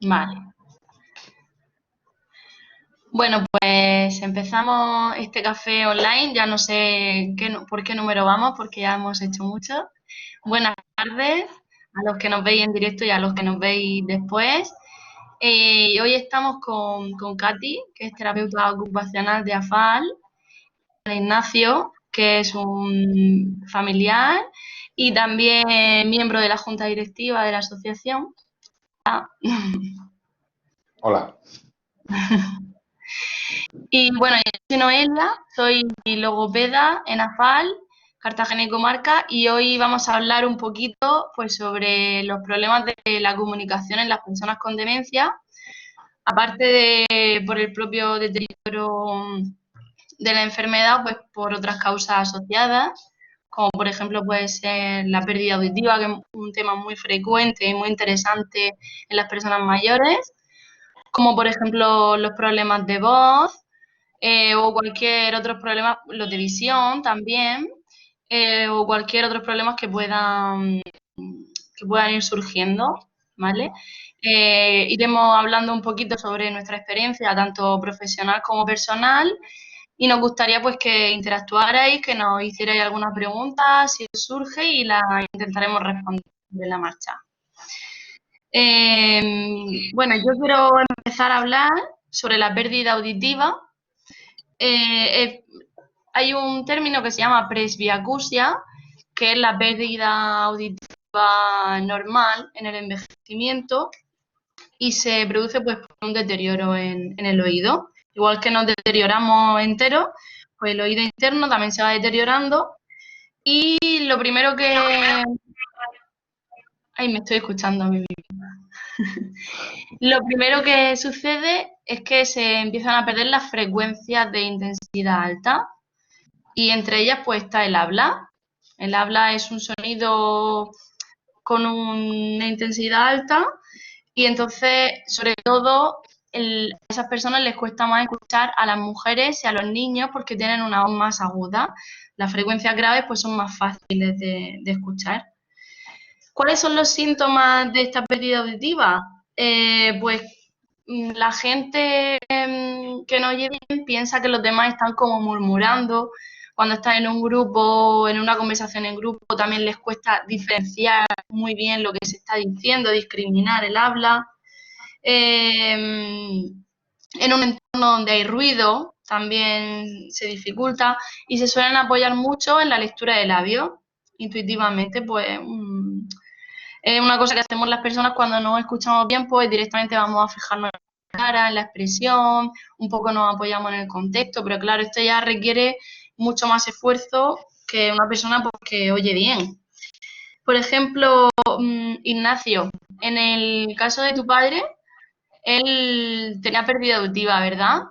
Vale. Bueno, pues empezamos este café online. Ya no sé por qué número vamos, porque ya hemos hecho mucho. Buenas tardes a los que nos veis en directo y a los que nos veis después. Y hoy estamos con Katy, que es terapeuta ocupacional de AFAL, con Ignacio, que es un familiar y también miembro de la junta directiva de la asociación. Hola. Y bueno, yo soy Noelia, soy logopeda en AFAL, Cartagena y Comarca, y hoy vamos a hablar un poquito pues, sobre los problemas de la comunicación en las personas con demencia, aparte de por el propio deterioro de la enfermedad, pues por otras causas asociadas, como por ejemplo puede ser la pérdida auditiva, que es un tema muy frecuente y muy interesante en las personas mayores, como por ejemplo los problemas de voz, o cualquier otro problema, los de visión también, o cualquier otros problemas que puedan ir surgiendo, ¿vale? Iremos hablando un poquito sobre nuestra experiencia, tanto profesional como personal, y nos gustaría pues que interactuarais, que nos hicierais alguna pregunta si os surge y la intentaremos responder de la marcha. Bueno, yo quiero empezar a hablar sobre la pérdida auditiva. Eh, Hay un término que se llama presbiacusia, que es la pérdida auditiva normal en el envejecimiento y se produce pues por un deterioro en el oído. Igual que nos deterioramos enteros, pues el oído interno también se va deteriorando y lo primero que... Ay, me estoy escuchando a mí misma. Lo primero que sucede es que se empiezan a perder las frecuencias de intensidad alta y entre ellas pues está el habla. El habla es un sonido con una intensidad alta y entonces, sobre todo, a esas personas les cuesta más escuchar a las mujeres y a los niños porque tienen una voz más aguda. Las frecuencias graves pues son más fáciles de escuchar. ¿Cuáles son los síntomas de esta pérdida auditiva? Pues la gente que no oye bien piensa que los demás están como murmurando. Cuando están en un grupo, en una conversación en grupo, también les cuesta diferenciar muy bien lo que se está diciendo, discriminar el habla. En un entorno donde hay ruido también se dificulta y se suelen apoyar mucho en la lectura de labios. Intuitivamente, pues es una cosa que hacemos las personas cuando no escuchamos bien, pues directamente vamos a fijarnos en la cara, en la expresión, un poco nos apoyamos en el contexto, pero claro, esto ya requiere mucho más esfuerzo que una persona pues, que oye bien. Por ejemplo, Ignacio, en el caso de tu padre, él tenía pérdida auditiva, ¿verdad?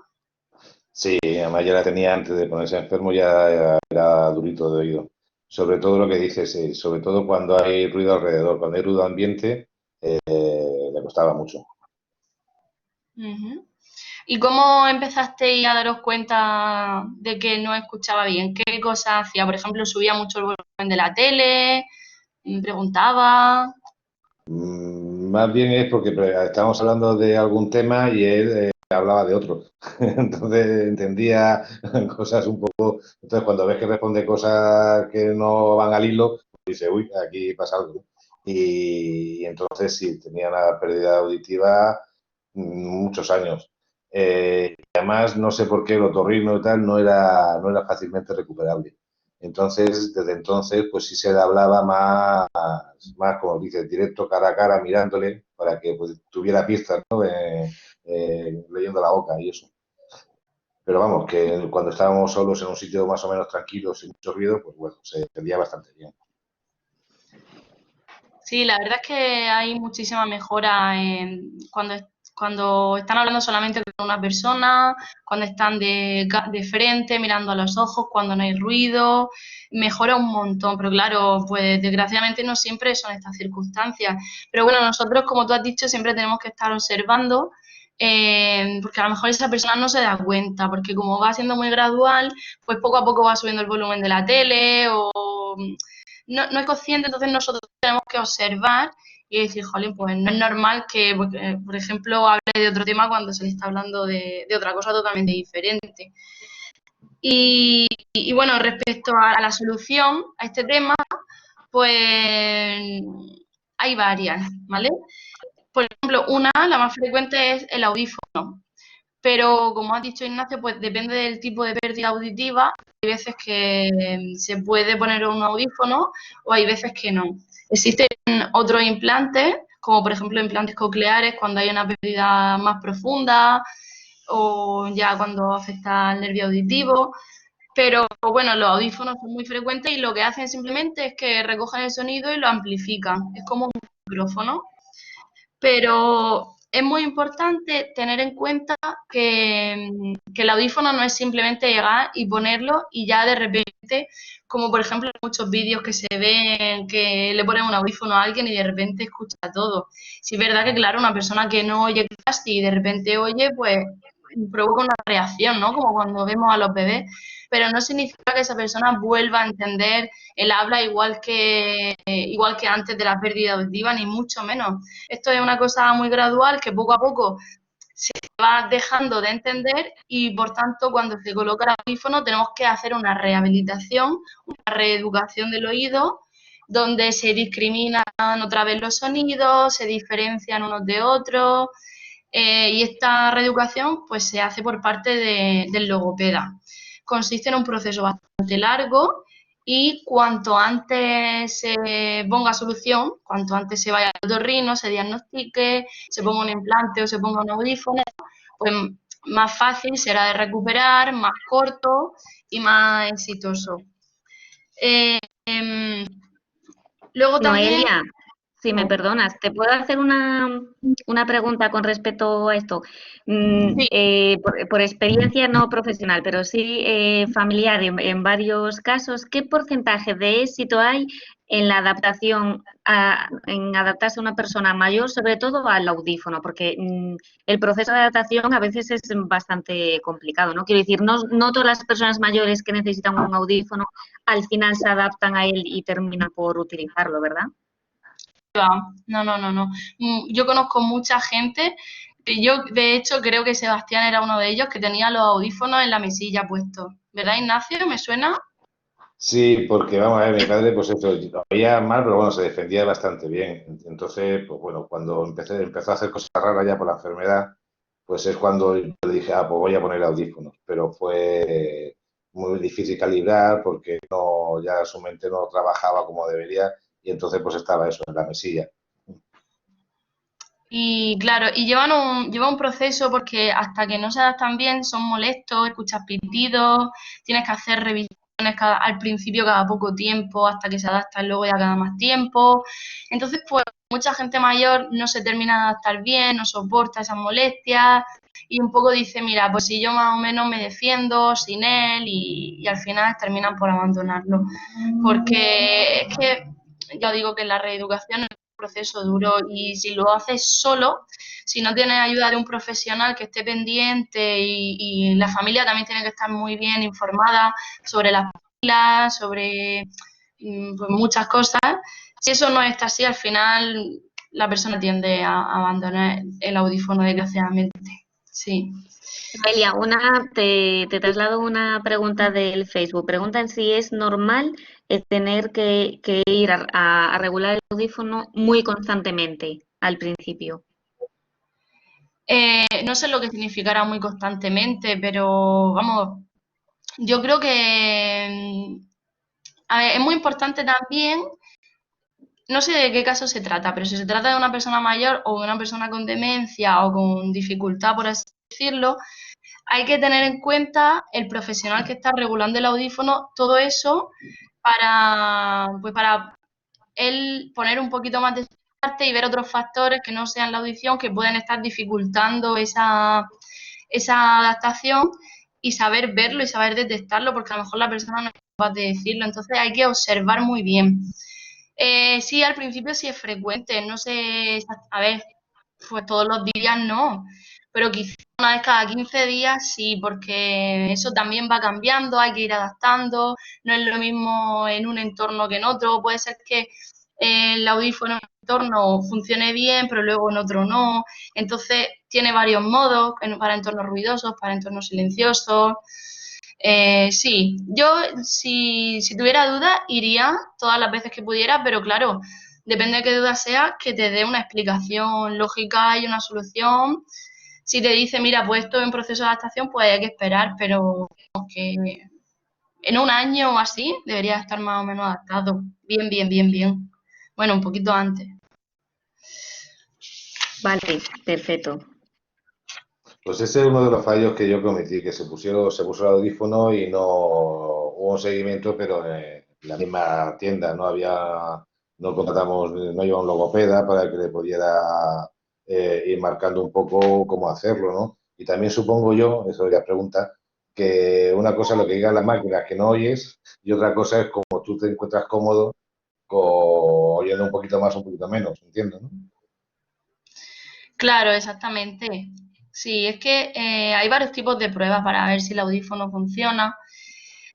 Sí, además ya la tenía antes de ponerse enfermo, ya era durito de oído. Sobre todo lo que dices, sobre todo cuando hay ruido alrededor, cuando hay ruido ambiente, le costaba mucho. Ujú. ¿Y cómo empezasteis a daros cuenta de que no escuchaba bien? ¿Qué cosas hacía? Por ejemplo, subía mucho el volumen de la tele, preguntaba. Más bien es porque estábamos hablando de algún tema y él hablaba de otro. Entonces entendía cosas un poco. Entonces, cuando ves que responde cosas que no van al hilo, pues dice, uy, aquí pasa algo. Y entonces sí, tenía una pérdida auditiva muchos años. Y además, no sé por qué el otorrino y tal no era fácilmente recuperable. Entonces, desde entonces, pues sí se le hablaba más, como dices, directo, cara a cara, mirándole, para que pues, tuviera pistas, ¿no? Leyendo la boca y eso. Pero vamos, que cuando estábamos solos en un sitio más o menos tranquilo, sin mucho ruido, pues bueno, se entendía bastante bien. Sí, la verdad es que hay muchísima mejora cuando están hablando solamente con una persona, cuando están de frente, mirando a los ojos, cuando no hay ruido, mejora un montón. Pero claro, pues desgraciadamente no siempre son estas circunstancias. Pero bueno, nosotros, como tú has dicho, siempre tenemos que estar observando, porque a lo mejor esa persona no se da cuenta, porque como va siendo muy gradual, pues poco a poco va subiendo el volumen de la tele o no es consciente, entonces nosotros tenemos que observar y decir, jolín, pues no es normal que, por ejemplo, hable de otro tema cuando se le está hablando de otra cosa totalmente diferente. Y bueno, respecto a la solución a este tema, pues hay varias, ¿vale? Por ejemplo, la más frecuente es el audífono. Pero como ha dicho Ignacio, pues depende del tipo de pérdida auditiva. Hay veces que se puede poner un audífono o hay veces que no. Existen otros implantes, como por ejemplo implantes cocleares cuando hay una pérdida más profunda o ya cuando afecta al nervio auditivo. Pero bueno, los audífonos son muy frecuentes y lo que hacen simplemente es que recogen el sonido y lo amplifican. Es como un micrófono. Pero es muy importante tener en cuenta que el audífono no es simplemente llegar y ponerlo y ya de repente, como por ejemplo en muchos vídeos que se ven que le ponen un audífono a alguien y de repente escucha todo. Si es verdad que, claro, una persona que no oye casi y de repente oye, pues provoca una reacción, ¿no? Como cuando vemos a los bebés, pero no significa que esa persona vuelva a entender el habla igual que antes de la pérdida auditiva, ni mucho menos. Esto es una cosa muy gradual que poco a poco se va dejando de entender y por tanto cuando se coloca el audífono tenemos que hacer una rehabilitación, una reeducación del oído donde se discriminan otra vez los sonidos, se diferencian unos de otros y esta reeducación pues se hace por parte del logopeda. Consiste en un proceso bastante largo y cuanto antes se ponga solución, cuanto antes se vaya al otorrino, se diagnostique, se ponga un implante o se ponga un audífono, pues más fácil será de recuperar, más corto y más exitoso. Luego también... Noelia, si me perdonas, ¿te puedo hacer una pregunta con respecto a esto? Sí, Por experiencia no profesional, pero sí familiar en varios casos, ¿qué porcentaje de éxito hay en la adaptación, en adaptarse a una persona mayor, sobre todo al audífono? Porque el proceso de adaptación a veces es bastante complicado, ¿no? Quiero decir, no todas las personas mayores que necesitan un audífono al final se adaptan a él y terminan por utilizarlo, ¿verdad? no. Yo conozco mucha gente, y yo de hecho creo que Sebastián era uno de ellos que tenía los audífonos en la mesilla puestos. ¿Verdad, Ignacio? ¿Me suena? Sí, porque vamos a ver, mi padre, pues eso, lo oía mal, pero bueno, se defendía bastante bien. Entonces, pues bueno, cuando empezó a hacer cosas raras ya por la enfermedad, pues es cuando yo le dije, ah, pues voy a poner audífonos. Pero fue muy difícil calibrar porque no, ya su mente no trabajaba como debería y entonces pues estaba eso en la mesilla. Y claro, y lleva un proceso porque hasta que no se adaptan bien son molestos, escuchas pitidos, tienes que hacer revisiones al principio cada poco tiempo hasta que se adaptan, luego ya cada más tiempo. Entonces, pues mucha gente mayor no se termina de adaptar bien, no soporta esas molestias y un poco dice, mira, pues si yo más o menos me defiendo sin él y al final terminan por abandonarlo. Porque es que yo digo que la reeducación proceso duro y si lo haces solo, si no tienes ayuda de un profesional que esté pendiente y la familia también tiene que estar muy bien informada sobre las pilas, sobre pues muchas cosas, si eso no está así, al final la persona tiende a abandonar el audífono desgraciadamente. Sí. Noelia, te traslado una pregunta del Facebook. Preguntan si es normal tener que ir a regular el audífono muy constantemente al principio. No sé lo que significará muy constantemente, pero vamos, yo creo que a ver, es muy importante también, no sé de qué caso se trata, pero si se trata de una persona mayor o de una persona con demencia o con dificultad, por así decirlo, hay que tener en cuenta el profesional que está regulando el audífono, todo eso pues para él poner un poquito más de su parte y ver otros factores que no sean la audición que pueden estar dificultando esa adaptación y saber verlo y saber detectarlo, porque a lo mejor la persona no es capaz de decirlo. Entonces hay que observar muy bien. Sí, al principio sí es frecuente, no sé, a ver, pues todos los días no, pero quizás una vez cada 15 días sí, porque eso también va cambiando, hay que ir adaptando, no es lo mismo en un entorno que en otro, puede ser que el audífono en un entorno funcione bien, pero luego en otro no. Entonces, tiene varios modos para entornos ruidosos, para entornos silenciosos. Sí, yo si tuviera dudas iría todas las veces que pudiera, pero claro, depende de qué duda sea, que te dé una explicación lógica y una solución. Si te dice, mira, pues esto es un proceso de adaptación, pues hay que esperar, pero que en un año o así debería estar más o menos adaptado. Bien, bien, bien, bien. Bueno, un poquito antes. Vale, perfecto. Pues ese es uno de los fallos que yo cometí, que se puso el audífono y no hubo un seguimiento, pero en la misma tienda no contratamos, no lleva un logopeda para que le pudiera ir marcando un poco cómo hacerlo, ¿no? Y también supongo yo, eso es la pregunta, que una cosa es lo que digan las máquinas que no oyes y otra cosa es como tú te encuentras cómodo oyendo un poquito más, un poquito menos, entiendo, ¿no? Claro, exactamente. Sí, es que hay varios tipos de pruebas para ver si el audífono funciona.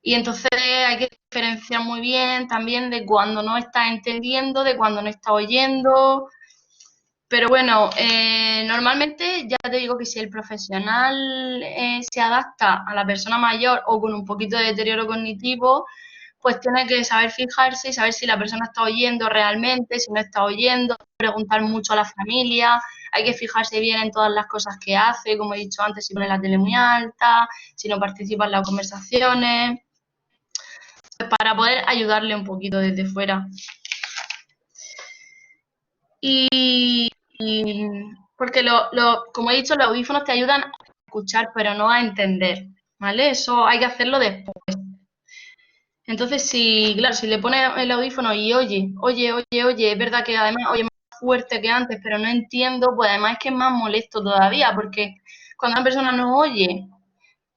Y entonces hay que diferenciar muy bien también de cuando no estás entendiendo, de cuando no estás oyendo. Pero bueno, normalmente ya te digo que si el profesional se adapta a la persona mayor o con un poquito de deterioro cognitivo, pues tiene que saber fijarse y saber si la persona está oyendo realmente, si no está oyendo, preguntar mucho a la familia, hay que fijarse bien en todas las cosas que hace, como he dicho antes, si pone la tele muy alta, si no participa en las conversaciones, pues para poder ayudarle un poquito desde fuera. Y porque como he dicho, los audífonos te ayudan a escuchar, pero no a entender, ¿vale? Eso hay que hacerlo después. Entonces, claro, si le pones el audífono y oye, es verdad que además oye más fuerte que antes, pero no entiendo, pues además es que es más molesto todavía, porque cuando una persona no oye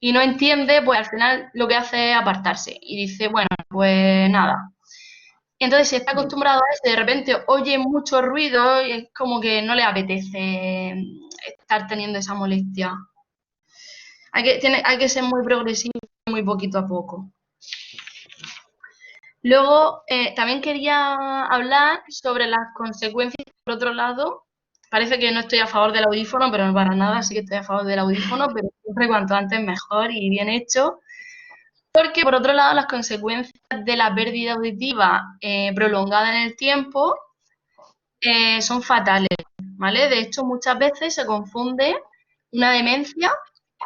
y no entiende, pues al final lo que hace es apartarse y dice, bueno, pues nada. Y entonces, si está acostumbrado a eso, de repente oye mucho ruido y es como que no le apetece estar teniendo esa molestia. Hay que ser muy progresivo, muy poquito a poco. Luego, también quería hablar sobre las consecuencias, por otro lado. Parece que no estoy a favor del audífono, pero no para nada, sí que estoy a favor del audífono, pero siempre cuanto antes mejor y bien hecho. Porque, por otro lado, las consecuencias de la pérdida auditiva prolongada en el tiempo son fatales, ¿vale? De hecho, muchas veces se confunde una demencia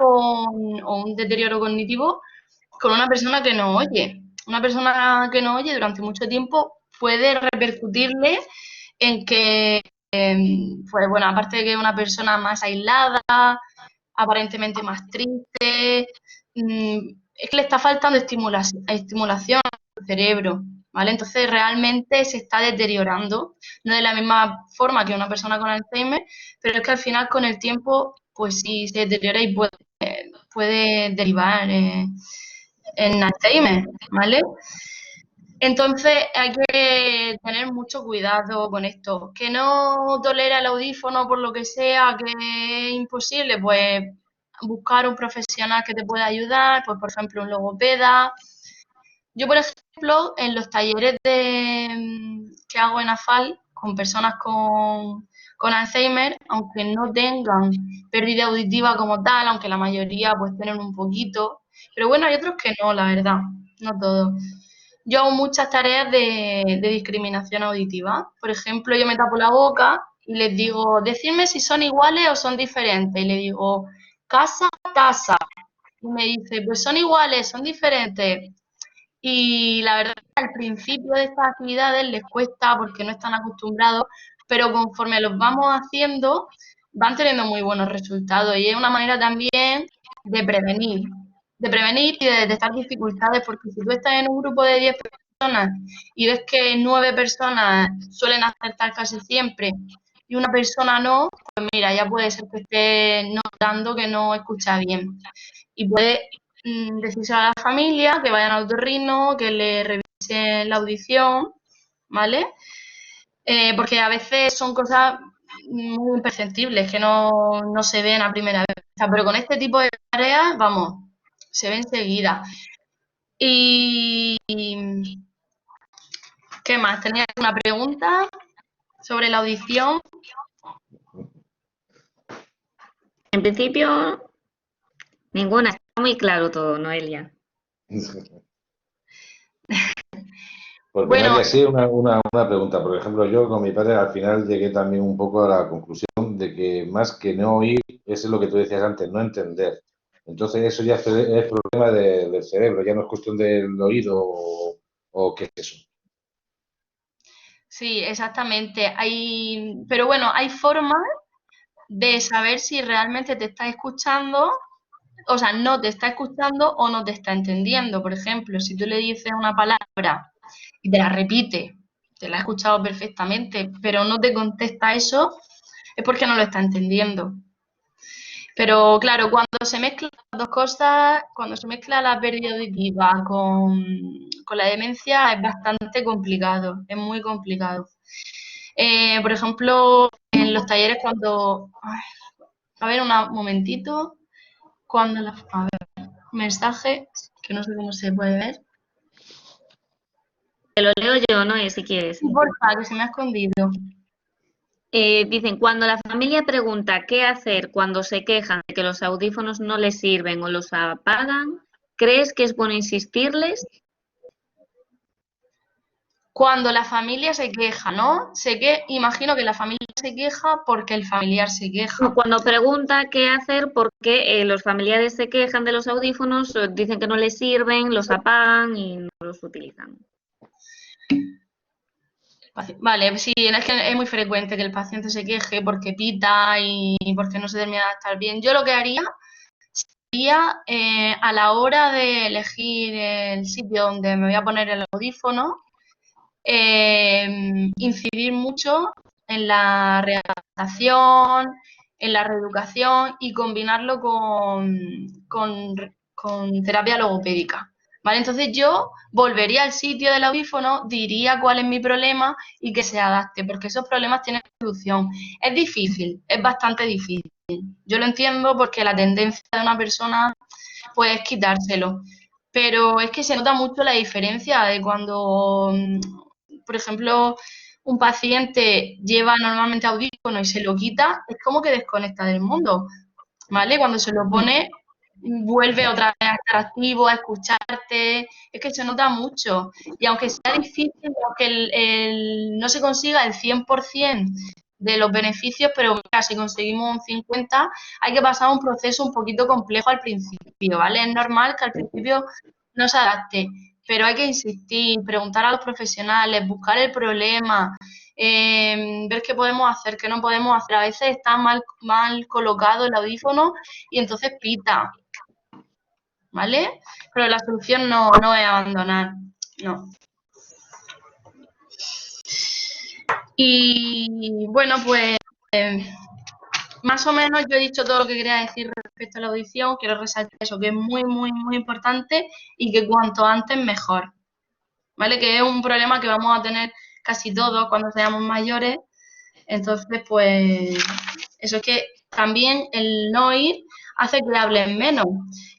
o un deterioro cognitivo con una persona que no oye. Una persona que no oye durante mucho tiempo puede repercutirle en que, pues bueno, aparte de que es una persona más aislada, aparentemente más triste, es que le está faltando estimulación al cerebro, ¿vale? Entonces realmente se está deteriorando, no de la misma forma que una persona con Alzheimer, pero es que al final con el tiempo, pues sí se deteriora y puede derivar en Alzheimer, ¿vale? Entonces hay que tener mucho cuidado con esto. Que no tolera el audífono por lo que sea, que es imposible, pues buscar un profesional que te pueda ayudar, pues por ejemplo un logopeda. Yo, por ejemplo, en los talleres que hago en AFAL con personas con Alzheimer, aunque no tengan pérdida auditiva como tal, aunque la mayoría pues tienen un poquito, pero bueno, hay otros que no, la verdad, no todos. Yo hago muchas tareas de discriminación auditiva. Por ejemplo, yo me tapo la boca y les digo, decidme si son iguales o son diferentes. Y le digo, casa, taza. Y me dice, pues son iguales, son diferentes. Y la verdad es que al principio de estas actividades les cuesta porque no están acostumbrados, pero conforme los vamos haciendo, van teniendo muy buenos resultados. Y es una manera también de prevenir, y de detectar dificultades, porque si tú estás en un grupo de 10 personas y ves que 9 personas suelen acertar casi siempre y una persona no, pues mira, ya puede ser que esté notando que no escucha bien. Y puede decirse a la familia que vayan al otorrino, que le revisen la audición, ¿vale? Porque a veces son cosas muy imperceptibles que no se ven a primera vista, pero con este tipo de tareas, vamos, se ve enseguida. Y ¿Qué más? ¿Tenéis alguna pregunta sobre la audición? En principio, ninguna. Está muy claro todo, Noelia. Porque Bueno, Nadia, sí, una pregunta. Por ejemplo, yo con mi padre al final llegué también un poco a la conclusión de que más que no oír, eso es lo que tú decías antes, no entender. Entonces eso ya es problema del cerebro, ya no es cuestión del oído o qué es eso. sí, exactamente. Pero bueno, hay formas de saber si realmente te está escuchando, o sea, no te está escuchando o no te está entendiendo. Por ejemplo, si tú le dices una palabra y te la repite, te la ha escuchado perfectamente, pero no te contesta eso, es porque no lo está entendiendo. Pero claro, cuando se mezclan las dos cosas, cuando se mezcla la pérdida auditiva con la demencia, es bastante complicado, es muy complicado. Por ejemplo, en los talleres cuando... ay, a ver, un momentito. Cuando la... A ver, mensaje, que no sé cómo se puede ver. Te lo leo yo, Noé, si quieres. Porfa, que se me ha escondido. Dicen, cuando la familia pregunta qué hacer cuando se quejan de que los audífonos no les sirven o los apagan, ¿crees que es bueno insistirles? Cuando la familia se queja, ¿no? Imagino que la familia se queja porque el familiar se queja. Cuando pregunta qué hacer, porque los familiares se quejan de los audífonos, dicen que no les sirven, los apagan y no los utilizan. Vale, sí, es que es muy frecuente que el paciente se queje porque pita y porque no se termina de estar bien. Yo lo que haría sería, a la hora de elegir el sitio donde me voy a poner el audífono, incidir mucho en la readaptación, en la reeducación y combinarlo con terapia logopédica. ¿Vale? Entonces yo volvería al sitio del audífono, diría cuál es mi problema y que se adapte, porque esos problemas tienen solución. Es difícil, es bastante difícil. Yo lo entiendo porque la tendencia de una persona pues es quitárselo. Pero es que se nota mucho la diferencia de cuando, por ejemplo, un paciente lleva normalmente audífono y se lo quita, es como que desconecta del mundo, ¿vale? Cuando se lo pone, vuelve otra vez a estar activo, a escucharte, es que se nota mucho. Y aunque sea difícil, aunque no se consiga el 100% de los beneficios, pero mira, si conseguimos un 50%, hay que pasar un proceso un poquito complejo al principio, ¿vale? Es normal que al principio no se adapte, pero hay que insistir, preguntar a los profesionales, buscar el problema, ver qué podemos hacer, qué no podemos hacer. A veces está mal colocado el audífono y entonces pita, ¿vale? Pero la solución no es abandonar, no. Y bueno, pues más o menos yo he dicho todo lo que quería decir respecto a la audición. Quiero resaltar eso, que es muy, muy, muy importante y que cuanto antes mejor, ¿vale? Que es un problema que vamos a tener casi todos cuando seamos mayores. Entonces, pues eso es que también el no oír hace que hables menos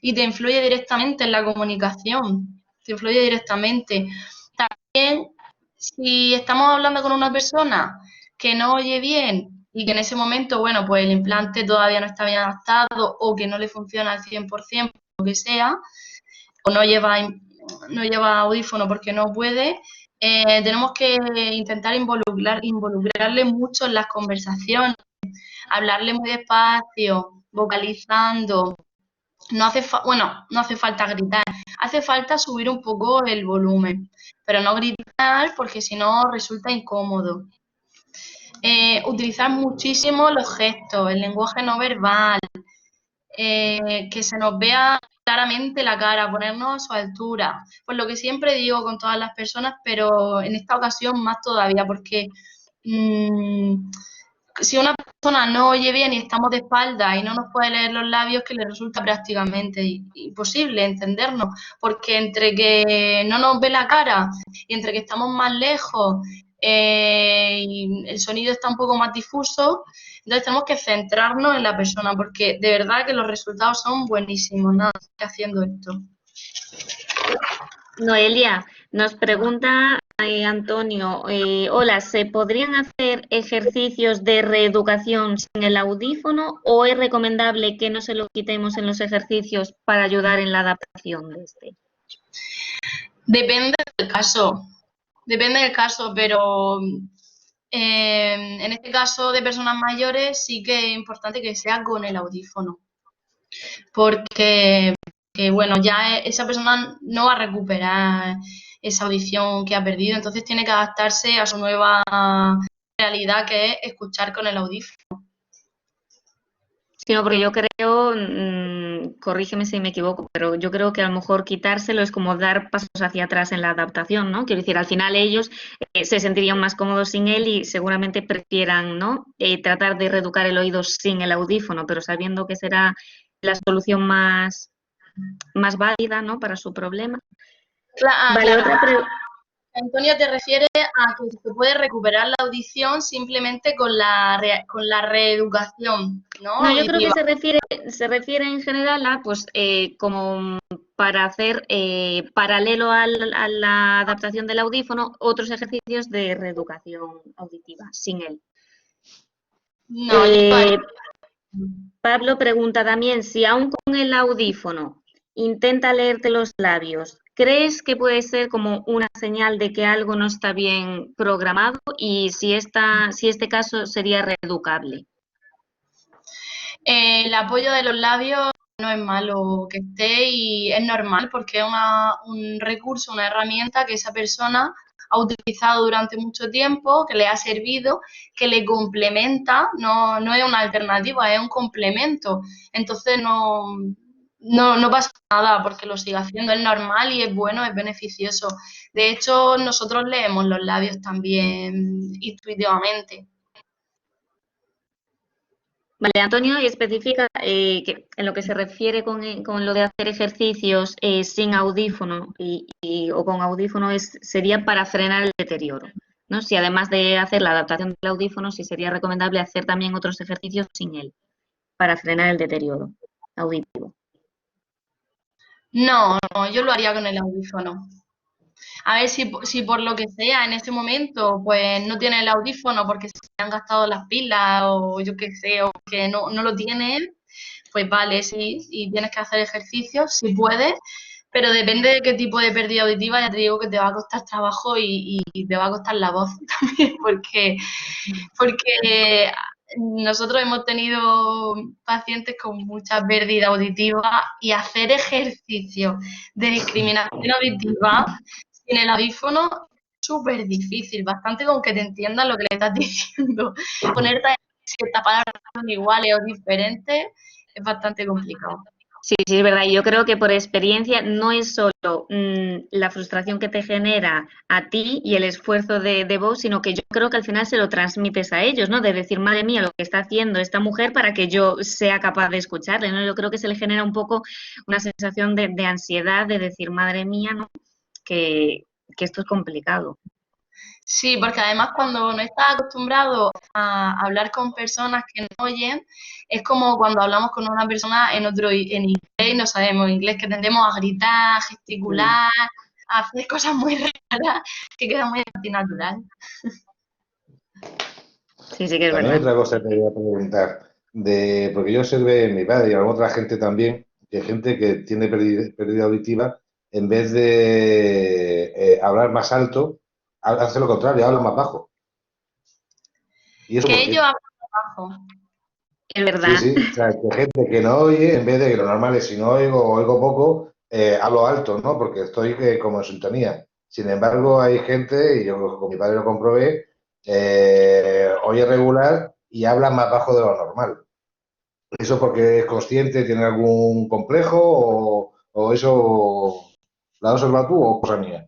y te influye directamente en la comunicación, te influye directamente. También, si estamos hablando con una persona que no oye bien y que en ese momento, bueno, pues el implante todavía no está bien adaptado o que no le funciona al 100%, lo que sea, o no lleva audífono porque no puede, tenemos que intentar involucrarle mucho en las conversaciones, hablarle muy despacio, vocalizando. No hace falta gritar, hace falta subir un poco el volumen, pero no gritar porque si no resulta incómodo. Utilizar muchísimo los gestos, el lenguaje no verbal, que se nos vea claramente la cara, ponernos a su altura. Pues lo que siempre digo con todas las personas, pero en esta ocasión más todavía, porque si una persona no oye bien y estamos de espalda y no nos puede leer los labios, que le resulta prácticamente imposible entendernos, porque entre que no nos ve la cara y entre que estamos más lejos y el sonido está un poco más difuso, entonces tenemos que centrarnos en la persona, porque de verdad que los resultados son buenísimos, nada, haciendo esto. Noelia, Nos pregunta Antonio, hola, ¿se podrían hacer ejercicios de reeducación sin el audífono o es recomendable que no se lo quitemos en los ejercicios para ayudar en la adaptación de este? Depende del caso, pero en este caso de personas mayores sí que es importante que sea con el audífono, porque bueno, ya esa persona no va a recuperar esa audición que ha perdido, entonces tiene que adaptarse a su nueva realidad, que es escuchar con el audífono. Sí, no, porque yo creo, corrígeme si me equivoco, pero yo creo que a lo mejor quitárselo es como dar pasos hacia atrás en la adaptación, ¿no? Quiero decir, al final ellos se sentirían más cómodos sin él y seguramente prefieran, ¿no? Tratar de reeducar el oído sin el audífono, pero sabiendo que será la solución más válida, ¿no? Para su problema. Vale, Claro. otra pregunta. Antonio, te refieres a que se puede recuperar la audición simplemente con la reeducación, ¿no? No, yo creo que Auditiva. se refiere en general a, pues, como para hacer paralelo a la adaptación del audífono, otros ejercicios de reeducación auditiva sin él. No, yo Pablo pregunta también si aún con el audífono intenta leerte los labios, ¿crees que puede ser como una señal de que algo no está bien programado y si este caso sería reeducable? el apoyo de los labios no es malo que esté y es normal porque es un recurso, una herramienta que esa persona ha utilizado durante mucho tiempo, que le ha servido, que le complementa, no es una alternativa, es un complemento. Entonces no pasa nada porque lo siga haciendo, es normal y es bueno, es beneficioso. De hecho, nosotros leemos los labios también intuitivamente. Vale, Antonio especifica que en lo que se refiere con lo de hacer ejercicios sin audífono o con audífono sería para frenar el deterioro, ¿no? Si además de hacer la adaptación del audífono, sí sería recomendable hacer también otros ejercicios sin él, para frenar el deterioro auditivo. No, yo lo haría con el audífono. A ver si por lo que sea en ese momento pues no tiene el audífono porque se le han gastado las pilas o yo qué sé, o que no lo tiene, pues vale, sí, y tienes que hacer ejercicios, si puedes, pero depende de qué tipo de pérdida auditiva, ya te digo que te va a costar trabajo y te va a costar la voz también, porque nosotros hemos tenido pacientes con mucha pérdida auditiva y hacer ejercicio de discriminación auditiva sin el audífono es súper difícil, bastante con que te entiendan lo que le estás diciendo. Ponerte ciertas palabras son iguales o diferentes es bastante complicado. Sí, sí, es verdad. Y yo creo que por experiencia no es solo la frustración que te genera a ti y el esfuerzo de vos, sino que yo creo que al final se lo transmites a ellos, ¿no? De decir, madre mía, lo que está haciendo esta mujer para que yo sea capaz de escucharle, ¿no? Yo creo que se le genera un poco una sensación de ansiedad, de decir, madre mía, ¿no? Que esto es complicado. Sí, porque además cuando no estás acostumbrado a hablar con personas que no oyen, es como cuando hablamos con una persona en inglés y no sabemos inglés, que tendemos a gritar, a gesticular, a hacer cosas muy raras que queda muy antinatural. Sí, sí que es También verdad. otra cosa que te voy a preguntar, porque yo observé en mi padre y a otra gente también, que gente que tiene pérdida auditiva, en vez de hablar más alto, hace lo contrario, habla más bajo. ¿Y eso por Que ellos qué? hablan abajo. Es Sí, verdad. sí, o sea, que gente que no oye, en vez de que lo normal es si no oigo o oigo poco, hablo alto, ¿no? Porque estoy como en sintonía. Sin embargo, hay gente, y yo con mi padre lo comprobé, oye regular y habla más bajo de lo normal. ¿Eso porque es consciente, tiene algún complejo o eso la has observado tú o cosa mía?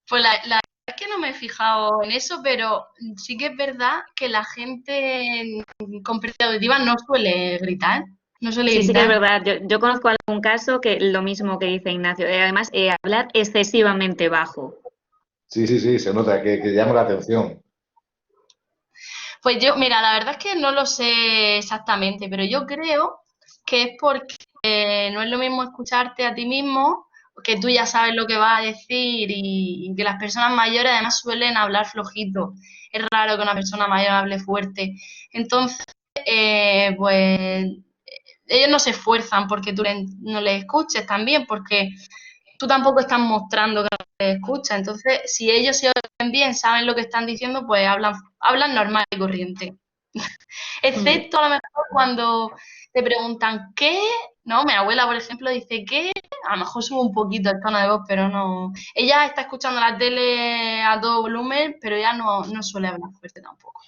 Pues la verdad es que no me he fijado en eso, pero sí que es verdad que la gente con pérdida auditiva no suele gritar, no suele Sí, sí que es gritar. verdad. Yo conozco algún caso que lo mismo que dice Ignacio. Además, hablar excesivamente bajo. Sí, sí, sí, se nota que llama la atención. Pues yo, mira, la verdad es que no lo sé exactamente, pero yo creo que es porque no es lo mismo escucharte a ti mismo que tú ya sabes lo que vas a decir y que las personas mayores además suelen hablar flojito. Es raro que una persona mayor hable fuerte. Entonces, pues ellos no se esfuerzan porque tú no les escuches también, porque tú tampoco estás mostrando que no les escuchas. Entonces, si ellos se oyen bien, saben lo que están diciendo, pues hablan normal y corriente. Excepto a lo mejor cuando te preguntan ¿qué? No, mi abuela, por ejemplo, dice ¿qué? A lo mejor sube un poquito el tono de voz, pero no. Ella está escuchando la tele a todo volumen, pero ella no suele hablar fuerte tampoco.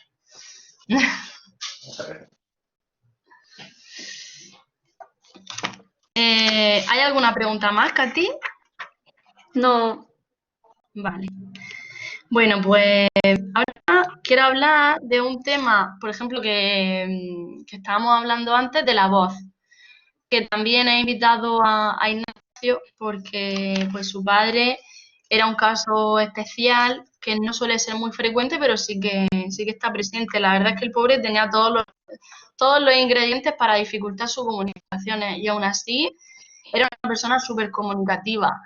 ¿Hay alguna pregunta más, Katy? No. Vale. Bueno, pues ahora quiero hablar de un tema, por ejemplo, que estábamos hablando antes, de la voz, que también he invitado a Ignacio porque pues su padre era un caso especial que no suele ser muy frecuente, pero sí que está presente. La verdad es que el pobre tenía todos los ingredientes para dificultar sus comunicaciones y aún así era una persona súper comunicativa.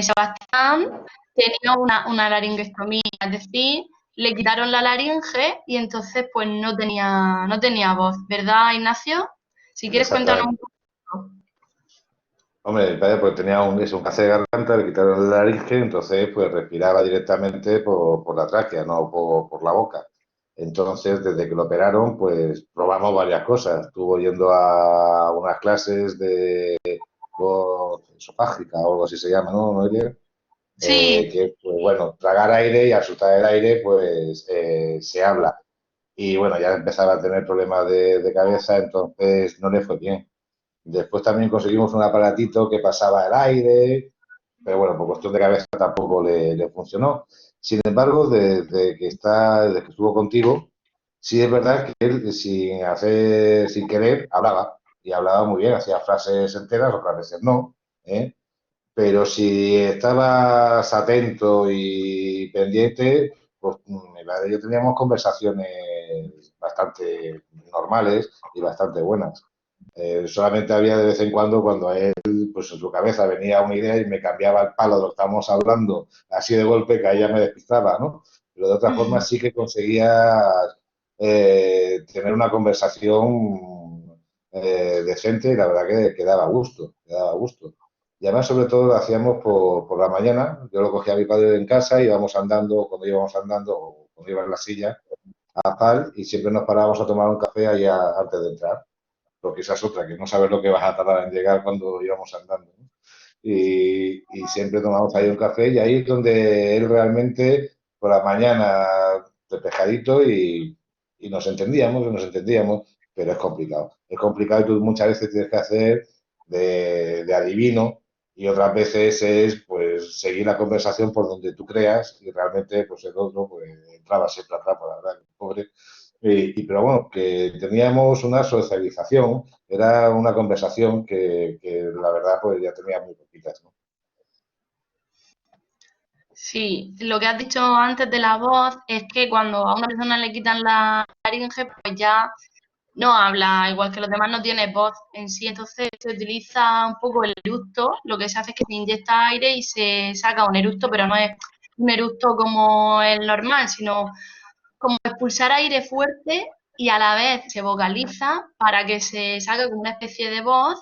Sebastián tenía una laringectomía, es decir, le quitaron la laringe y entonces pues no tenía voz, ¿verdad, Ignacio? Si quieres cuéntanos un Exactamente. poco. Hombre, el padre pues tenía un cáncer de garganta, le quitaron la laringe, entonces pues respiraba directamente por la tráquea, no por la boca. Entonces, desde que lo operaron, pues probamos varias cosas. Estuvo yendo a unas clases de voz esofágica o algo así se llama, ¿no, Noelia? Sí, Que, pues bueno, tragar aire y al soltar el aire, pues se habla. Y bueno, ya empezaba a tener problemas de cabeza, entonces no le fue bien. Después también conseguimos un aparatito que pasaba el aire, pero bueno, por cuestión de cabeza tampoco le funcionó. Sin embargo, desde que estuvo contigo, sí es verdad que él, sin querer, hablaba. Y hablaba muy bien, hacía frases enteras, otras veces no, ¿eh? Pero si estabas atento y pendiente, pues mi padre y yo teníamos conversaciones bastante normales y bastante buenas. Solamente había de vez en cuando a él, pues en su cabeza venía una idea y me cambiaba el palo de lo que estábamos hablando, así de golpe que a ella me despistaba, ¿no? Pero de otra forma sí que conseguía tener una conversación decente y la verdad que daba gusto, que daba gusto. Y además, sobre todo, lo hacíamos por la mañana. Yo lo cogía a mi padre en casa, íbamos andando, cuando íbamos andando, o cuando iba en la silla, a tal, y siempre nos parábamos a tomar un café allá antes de entrar. Porque esa es otra, que no sabes lo que vas a tardar en llegar cuando íbamos andando, ¿no? Y siempre tomamos ahí un café, y ahí es donde él realmente, por la mañana, despejadito, y nos entendíamos, pero es complicado. Es complicado y tú muchas veces tienes que hacer de adivino y otras veces es pues seguir la conversación por donde tú creas y realmente pues el otro pues entraba siempre atrás, la verdad, pobre. Pero bueno, que teníamos una socialización, era una conversación que la verdad pues ya tenía muy poquitas, ¿no? sí. Lo que has dicho antes de la voz es que cuando a una persona le quitan la laringe, pues ya no habla igual que los demás, no tiene voz en sí, entonces se utiliza un poco el eructo, lo que se hace es que se inyecta aire y se saca un eructo, pero no es un eructo como el normal, sino como expulsar aire fuerte y a la vez se vocaliza para que se saque como una especie de voz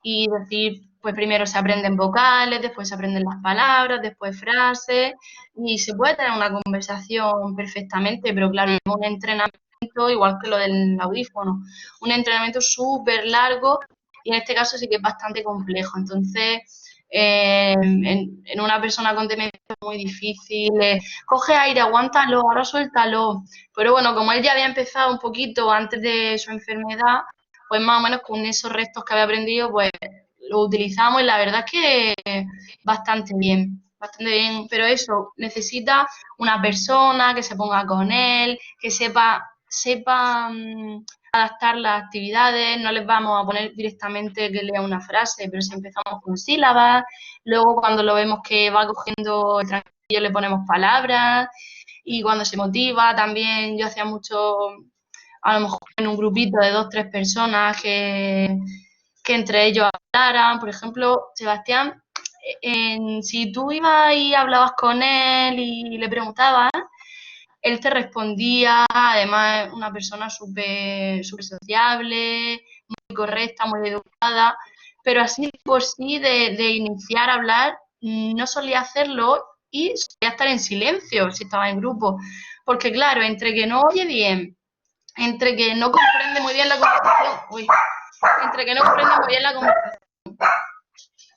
y decir, pues primero se aprenden vocales, después se aprenden las palabras, después frases y se puede tener una conversación perfectamente, pero claro, lleva un entrenamiento igual que lo del audífono, un entrenamiento súper largo y en este caso sí que es bastante complejo. Entonces, en una persona con demencia es muy difícil. Coge aire, aguántalo, ahora suéltalo. Pero bueno, como él ya había empezado un poquito antes de su enfermedad, pues más o menos con esos restos que había aprendido, pues lo utilizamos y la verdad es que bastante bien, bastante bien. Pero eso, necesita una persona que se ponga con él, que sepa adaptar las actividades, no les vamos a poner directamente que lea una frase, pero si empezamos con sílabas, luego cuando lo vemos que va cogiendo el tranquillo le ponemos palabras y cuando se motiva también yo hacía mucho, a lo mejor en un grupito de 2, 3 personas que entre ellos hablaran. Por ejemplo, Sebastián, si tú ibas y hablabas con él y le preguntabas, él te respondía. Además es una persona súper sociable, muy correcta, muy educada, pero así por sí de iniciar a hablar no solía hacerlo y solía estar en silencio si estaba en grupo, porque claro, entre que no oye bien, entre que no comprende muy bien la conversación, entre que no comprende muy bien la conversación,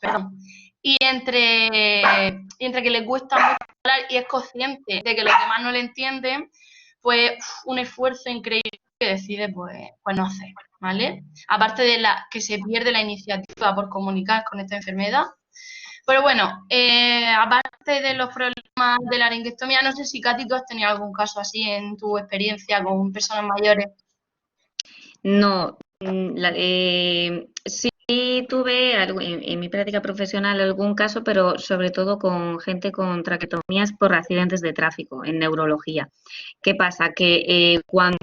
perdón, y entre que le cuesta mucho hablar y es consciente de que los demás no le entienden, pues un esfuerzo increíble que decide pues no hacer, ¿vale? Aparte de que se pierde la iniciativa por comunicar con esta enfermedad. Pero bueno, aparte de los problemas de la laringectomía, no sé si, Katy, tú has tenido algún caso así en tu experiencia con personas mayores. No, sí tuve en mi práctica profesional algún caso, pero sobre todo con gente con traqueotomías por accidentes de tráfico en neurología. ¿Qué pasa? Que cuando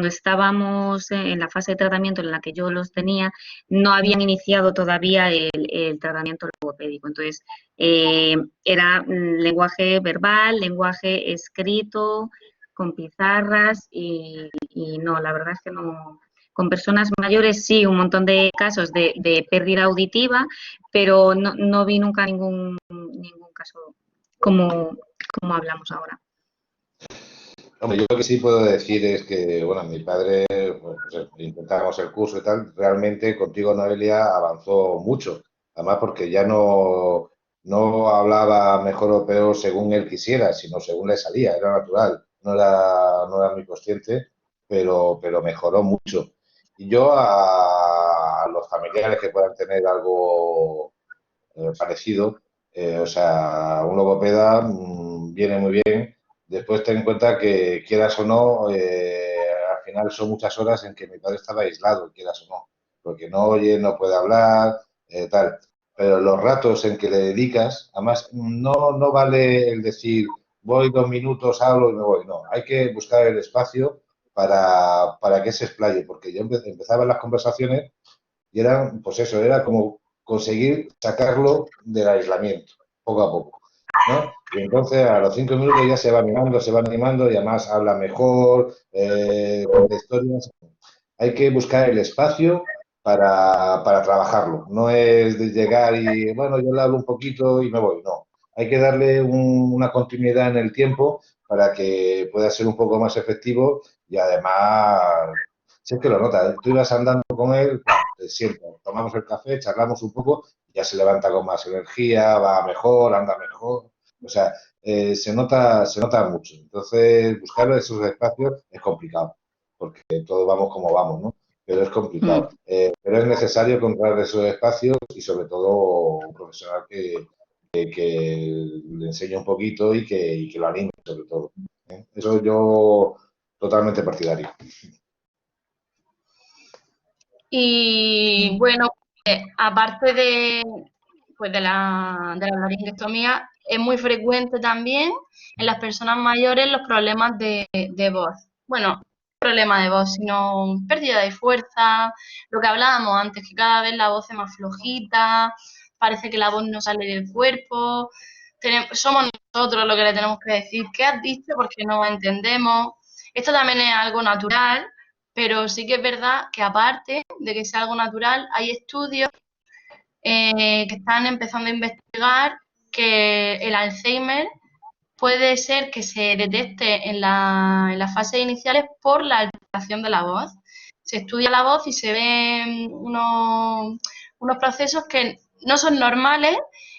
estábamos en la fase de tratamiento en la que yo los tenía, no habían iniciado todavía el tratamiento logopédico. Entonces, era lenguaje verbal, lenguaje escrito, con pizarras y no, la verdad es que no. Con personas mayores sí, un montón de casos de pérdida auditiva, pero no vi nunca ningún caso como hablamos ahora. Hombre, yo lo que sí puedo decir es que, bueno, mi padre, pues, intentamos el curso y tal, realmente contigo, Noelia, avanzó mucho. Además, porque ya no hablaba mejor o peor según él quisiera, sino según le salía, era natural. No era muy consciente, pero mejoró mucho. Y yo a los familiares que puedan tener algo parecido, o sea, un logopeda viene muy bien. Después ten en cuenta que, quieras o no, al final son muchas horas en que mi padre estaba aislado, quieras o no, porque no oye, no puede hablar, tal. Pero los ratos en que le dedicas, además, no vale el decir, voy 2 minutos, hablo y me voy. No, hay que buscar el espacio para que se explaye, porque yo empezaba las conversaciones y eran, pues eso, era como conseguir sacarlo del aislamiento, poco a poco, ¿no? Y entonces a los 5 minutos ya se va animando y además habla mejor, cuenta historias. Hay que buscar el espacio para trabajarlo. No es de llegar y, bueno, yo le hablo un poquito y me voy. No. Hay que darle una continuidad en el tiempo para que pueda ser un poco más efectivo y además, si es que lo notas, tú ibas andando con él, te sientas, tomamos el café, charlamos un poco, ya se levanta con más energía, va mejor, anda mejor. O sea, se nota mucho. Entonces, buscar esos espacios es complicado porque todos vamos como vamos, ¿no? Pero es complicado. Pero es necesario encontrar esos espacios y sobre todo un profesional que le enseñe un poquito y que lo anime sobre todo. Eso yo totalmente partidario. Y bueno, aparte de la laringectomía, es muy frecuente también en las personas mayores los problemas de voz. Bueno, no problemas de voz, sino pérdida de fuerza, lo que hablábamos antes, que cada vez la voz es más flojita, parece que la voz no sale del cuerpo. Somos nosotros los que le tenemos que decir, ¿qué has dicho? Porque no entendemos. Esto también es algo natural, pero sí que es verdad que aparte de que sea algo natural, hay estudios que están empezando a investigar que el Alzheimer puede ser que se detecte en las fases iniciales por la alteración de la voz. Se estudia la voz y se ven unos procesos que no son normales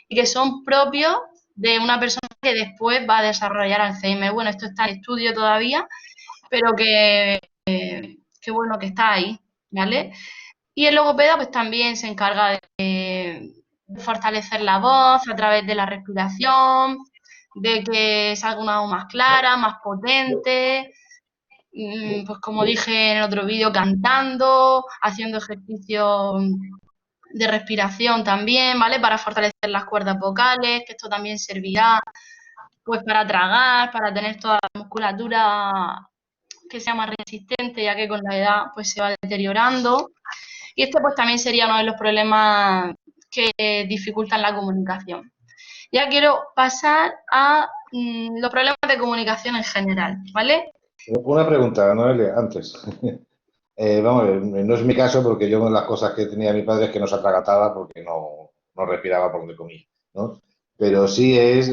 y que son propios de una persona que después va a desarrollar Alzheimer. Bueno, esto está en estudio todavía, pero que bueno que está ahí, ¿vale? Y el logopeda pues también se encarga de fortalecer la voz a través de la respiración, de que salga una voz más clara, más potente, pues como dije en el otro vídeo, cantando, haciendo ejercicios de respiración también, ¿vale? Para fortalecer las cuerdas vocales, que esto también servirá pues para tragar, para tener toda la musculatura que sea más resistente, ya que con la edad pues se va deteriorando. Y este pues también sería uno de los problemas que dificultan la comunicación. Ya quiero pasar a los problemas de comunicación en general, ¿vale? Una pregunta, Noelia, antes. Vamos, no es mi caso porque yo las cosas que tenía mi padre es que no se atragataba porque no respiraba por donde comía, ¿no? Pero sí es,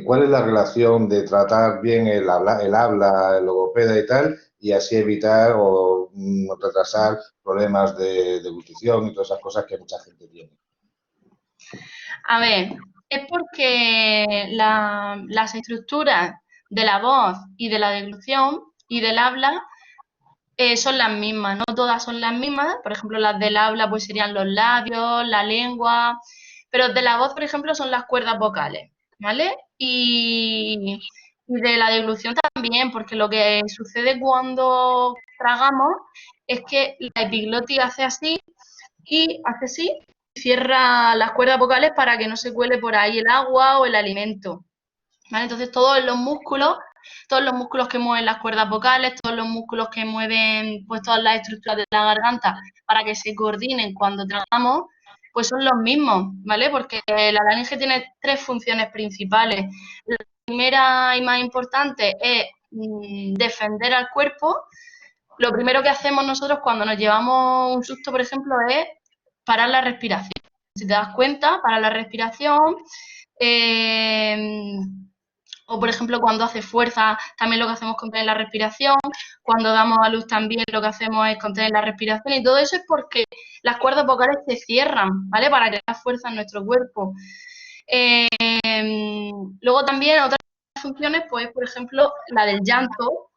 ¿cuál es la relación de tratar bien el logopeda y tal, y así evitar o retrasar problemas de deglutición y todas esas cosas que mucha gente tiene? A ver, es porque las estructuras de la voz y de la deglución y del habla son las mismas, no todas son las mismas. Por ejemplo, las del habla pues serían los labios, la lengua, pero de la voz, por ejemplo, son las cuerdas vocales, ¿vale? Y de la deglución también, porque lo que sucede cuando tragamos es que la epiglotis hace así y hace así, y cierra las cuerdas vocales para que no se cuele por ahí el agua o el alimento, ¿vale? Entonces todos los músculos que mueven las cuerdas vocales, todos los músculos que mueven pues todas las estructuras de la garganta para que se coordinen cuando tragamos, pues son los mismos, ¿vale? Porque la laringe tiene tres funciones principales. La primera y más importante es defender al cuerpo. Lo primero que hacemos nosotros cuando nos llevamos un susto, por ejemplo, es parar la respiración. Si te das cuenta, parar la respiración. Eh, o, por ejemplo, cuando hace fuerza, también lo que hacemos es contener la respiración. Cuando damos a luz también lo que hacemos es contener la respiración. Y todo eso es porque las cuerdas vocales se cierran, ¿vale? Para crear fuerza en nuestro cuerpo. Luego también otras funciones, pues, por ejemplo, la del llanto.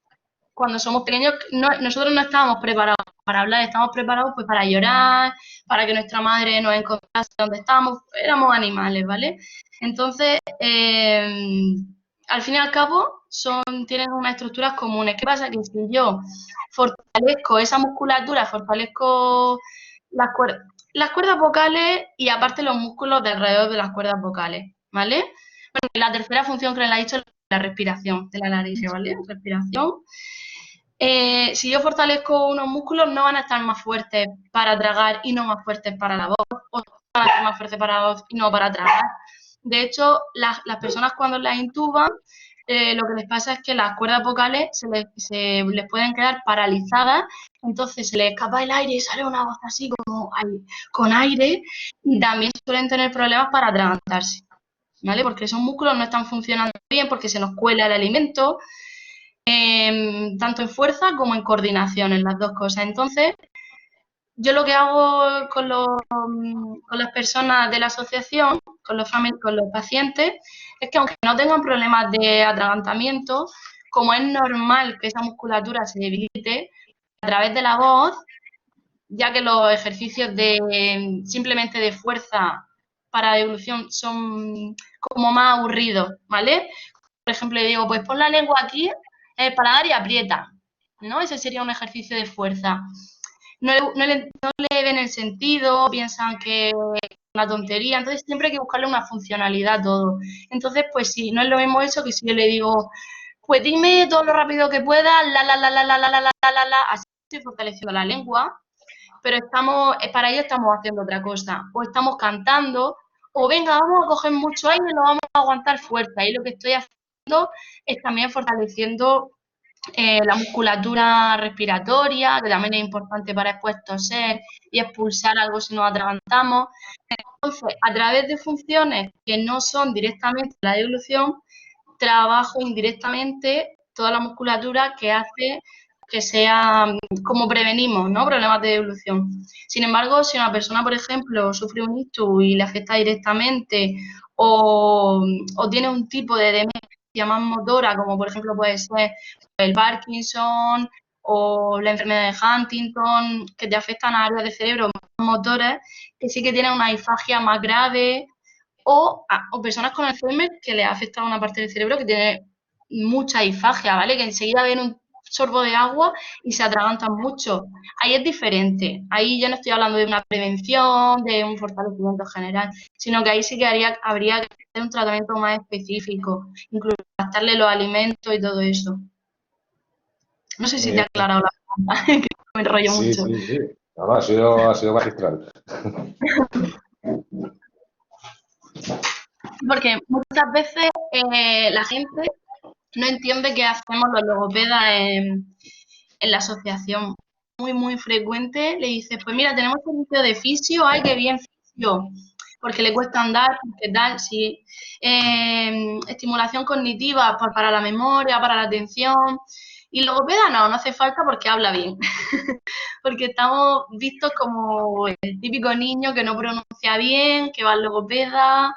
Cuando somos pequeños, nosotros no estábamos preparados para hablar, estábamos preparados pues para llorar, para que nuestra madre nos encontrase donde estábamos, éramos animales, ¿vale? Entonces, al fin y al cabo, tienen unas estructuras comunes. ¿Qué pasa? Que si yo fortalezco esa musculatura, fortalezco las cuerdas vocales y aparte los músculos de alrededor de las cuerdas vocales, ¿vale? Bueno, y la tercera función que le he dicho es la respiración de la laringe, ¿vale? Respiración. Si yo fortalezco unos músculos, no van a estar más fuertes para tragar y no más fuertes para la voz, o van a estar más fuertes para la voz y no para tragar. De hecho, las personas cuando las intuban, lo que les pasa es que las cuerdas vocales se les pueden quedar paralizadas, entonces se les escapa el aire y sale una voz así como con aire, y también suelen tener problemas para atragantarse, ¿vale? Porque esos músculos no están funcionando bien porque se nos cuela el alimento, tanto en fuerza como en coordinación, en las dos cosas. Entonces, yo lo que hago con las personas de la asociación, con los pacientes, es que aunque no tengan problemas de atragantamiento, como es normal que esa musculatura se debilite a través de la voz, ya que los ejercicios simplemente de fuerza para deglución son como más aburridos, ¿vale? Por ejemplo, le digo, pues pon la lengua aquí, el paladar y aprieta, ¿no? Ese sería un ejercicio de fuerza. No le ven el sentido, piensan que es una tontería, entonces siempre hay que buscarle una funcionalidad a todo. Entonces, pues sí, no es lo mismo eso que si yo le digo, pues dime todo lo rápido que puedas, así estoy fortaleciendo la lengua, pero para ello estamos haciendo otra cosa, o estamos cantando, o venga, vamos a coger mucho aire y lo vamos a aguantar fuerte. Ahí lo que estoy haciendo es también fortaleciendo la musculatura respiratoria, que también es importante para después toser y expulsar algo si nos atragantamos. Entonces, a través de funciones que no son directamente la deglución, trabajo indirectamente toda la musculatura que hace que sea como prevenimos, ¿no? Problemas de deglución. Sin embargo, si una persona, por ejemplo, sufre un ictus y le afecta directamente o tiene un tipo de demencia más motora, como por ejemplo puede ser el Parkinson o la enfermedad de Huntington, que te afectan a áreas de cerebro más motores, que sí que tienen una disfagia más grave, o personas con Alzheimer que les afecta a una parte del cerebro que tiene mucha disfagia, ¿vale? Que enseguida ven un sorbo de agua y se atragantan mucho. Ahí es diferente. Ahí ya no estoy hablando de una prevención, de un fortalecimiento general, sino que ahí sí que habría que hacer un tratamiento más específico, incluso adaptarle los alimentos y todo eso. No sé si te ha aclarado la pregunta, que me enrollo Sí, mucho. sí, sí. No, no, ha sido magistral. Porque muchas veces la gente no entiende qué hacemos los logopedas en la asociación. Muy, muy frecuente le dices, pues mira, tenemos servicio de fisio, ay, qué bien fisio, porque le cuesta andar, porque tal, sí. Estimulación cognitiva para la memoria, para la atención. Y logopeda no hace falta porque habla bien. Porque estamos vistos como el típico niño que no pronuncia bien, que va al logopeda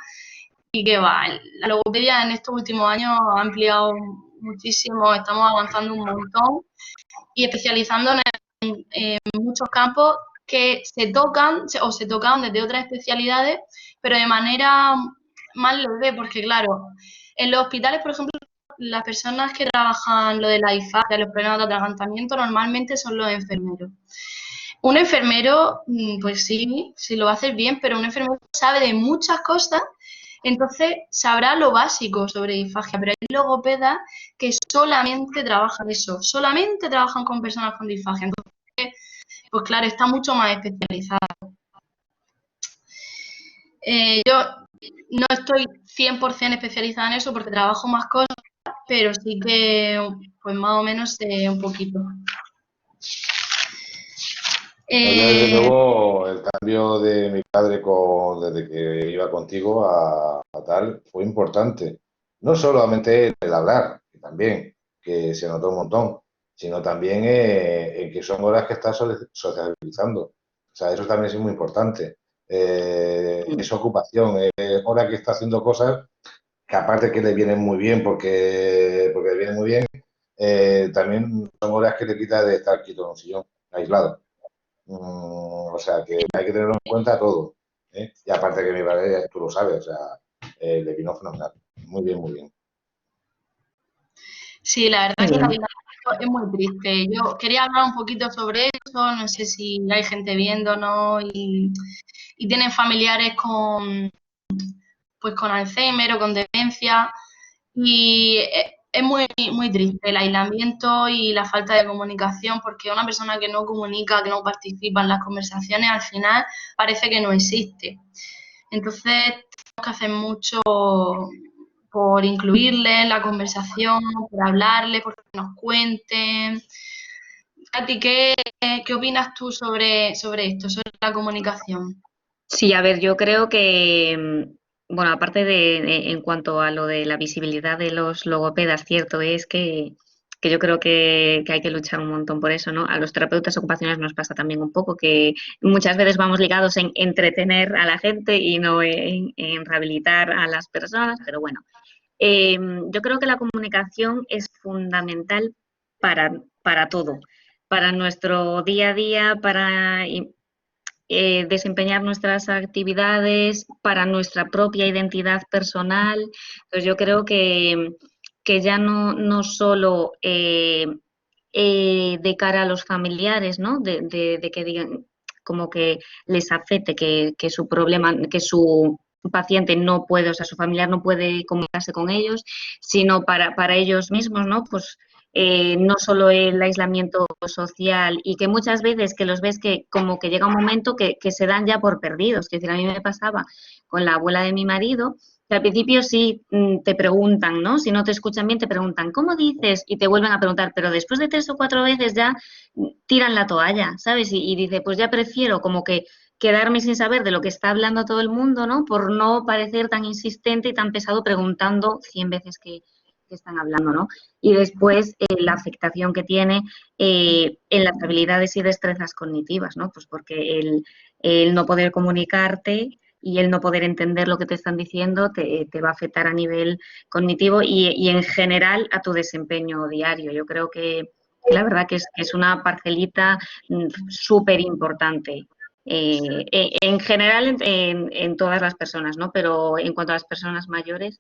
y que va. La logopedia en estos últimos años ha ampliado muchísimo, estamos avanzando un montón y especializándonos en muchos campos que se tocan o se tocan desde otras especialidades, pero de manera más leve, porque claro, en los hospitales, por ejemplo, las personas que trabajan lo de la disfagia, los problemas de atragantamiento, normalmente son los enfermeros. Un enfermero, pues sí, sí lo va a hacer bien, pero un enfermero sabe de muchas cosas, entonces sabrá lo básico sobre disfagia, pero hay logopedas que solamente trabajan eso, solamente trabajan con personas con disfagia. Entonces, pues claro, está mucho más especializado. Yo no estoy 100% especializada en eso porque trabajo más cosas, pero sí que, pues más o menos sé un poquito. Yo, desde luego, el cambio de mi padre desde que iba contigo a tal fue importante. No solamente el hablar, que también, que se notó un montón, sino también en que son horas que estás socializando. O sea, eso también es muy importante. Es ocupación, es hora que está haciendo cosas que aparte que le vienen muy bien porque le vienen muy bien, también son horas que le quita de estar quieto en un sillón, aislado. O sea, que hay que tenerlo en cuenta todo. ¿Eh? Y aparte que mi padre, tú lo sabes, o sea, le vino fenomenal. Muy bien, muy bien. Sí, la verdad es que el aislamiento es muy triste. Yo quería hablar un poquito sobre eso, no sé si hay gente viéndonos y tienen familiares con Alzheimer o con demencia. Y es muy, muy triste el aislamiento y la falta de comunicación, porque una persona que no comunica, que no participa en las conversaciones, al final parece que no existe. Entonces, tenemos que hacer mucho por incluirle en la conversación, por hablarle, por que nos cuenten. Katy, ¿qué opinas tú sobre esto, sobre la comunicación? Sí, a ver, yo creo que, bueno, aparte en cuanto a lo de la visibilidad de los logopedas, cierto es que yo creo que hay que luchar un montón por eso, ¿no? A los terapeutas ocupacionales nos pasa también un poco que muchas veces vamos ligados en entretener a la gente y no en rehabilitar a las personas, pero bueno, yo creo que la comunicación es fundamental para todo, para nuestro día a día, para desempeñar nuestras actividades, para nuestra propia identidad personal. Entonces yo creo que ya no solo de cara a los familiares, ¿no? De que digan como que les afecte que su problema, que su paciente no puede, o sea, su familiar no puede comunicarse con ellos, sino para ellos mismos, ¿no? Pues no solo el aislamiento social y que muchas veces que los ves que como que llega un momento que se dan ya por perdidos. Es decir, a mí me pasaba con la abuela de mi marido, que al principio sí te preguntan, ¿no? Si no te escuchan bien, te preguntan, ¿cómo dices? Y te vuelven a preguntar, pero después de 3 o 4 veces ya tiran la toalla, ¿sabes? Y dice, pues ya prefiero como que quedarme sin saber de lo que está hablando todo el mundo, ¿no? Por no parecer tan insistente y tan pesado preguntando 100 veces que están hablando, ¿no? Y después la afectación que tiene en las habilidades y destrezas cognitivas, ¿no? Pues porque el no poder comunicarte y el no poder entender lo que te están diciendo te va a afectar a nivel cognitivo y en general a tu desempeño diario. Yo creo que la verdad que es una parcelita súper importante. En general en todas las personas, ¿no? Pero en cuanto a las personas mayores,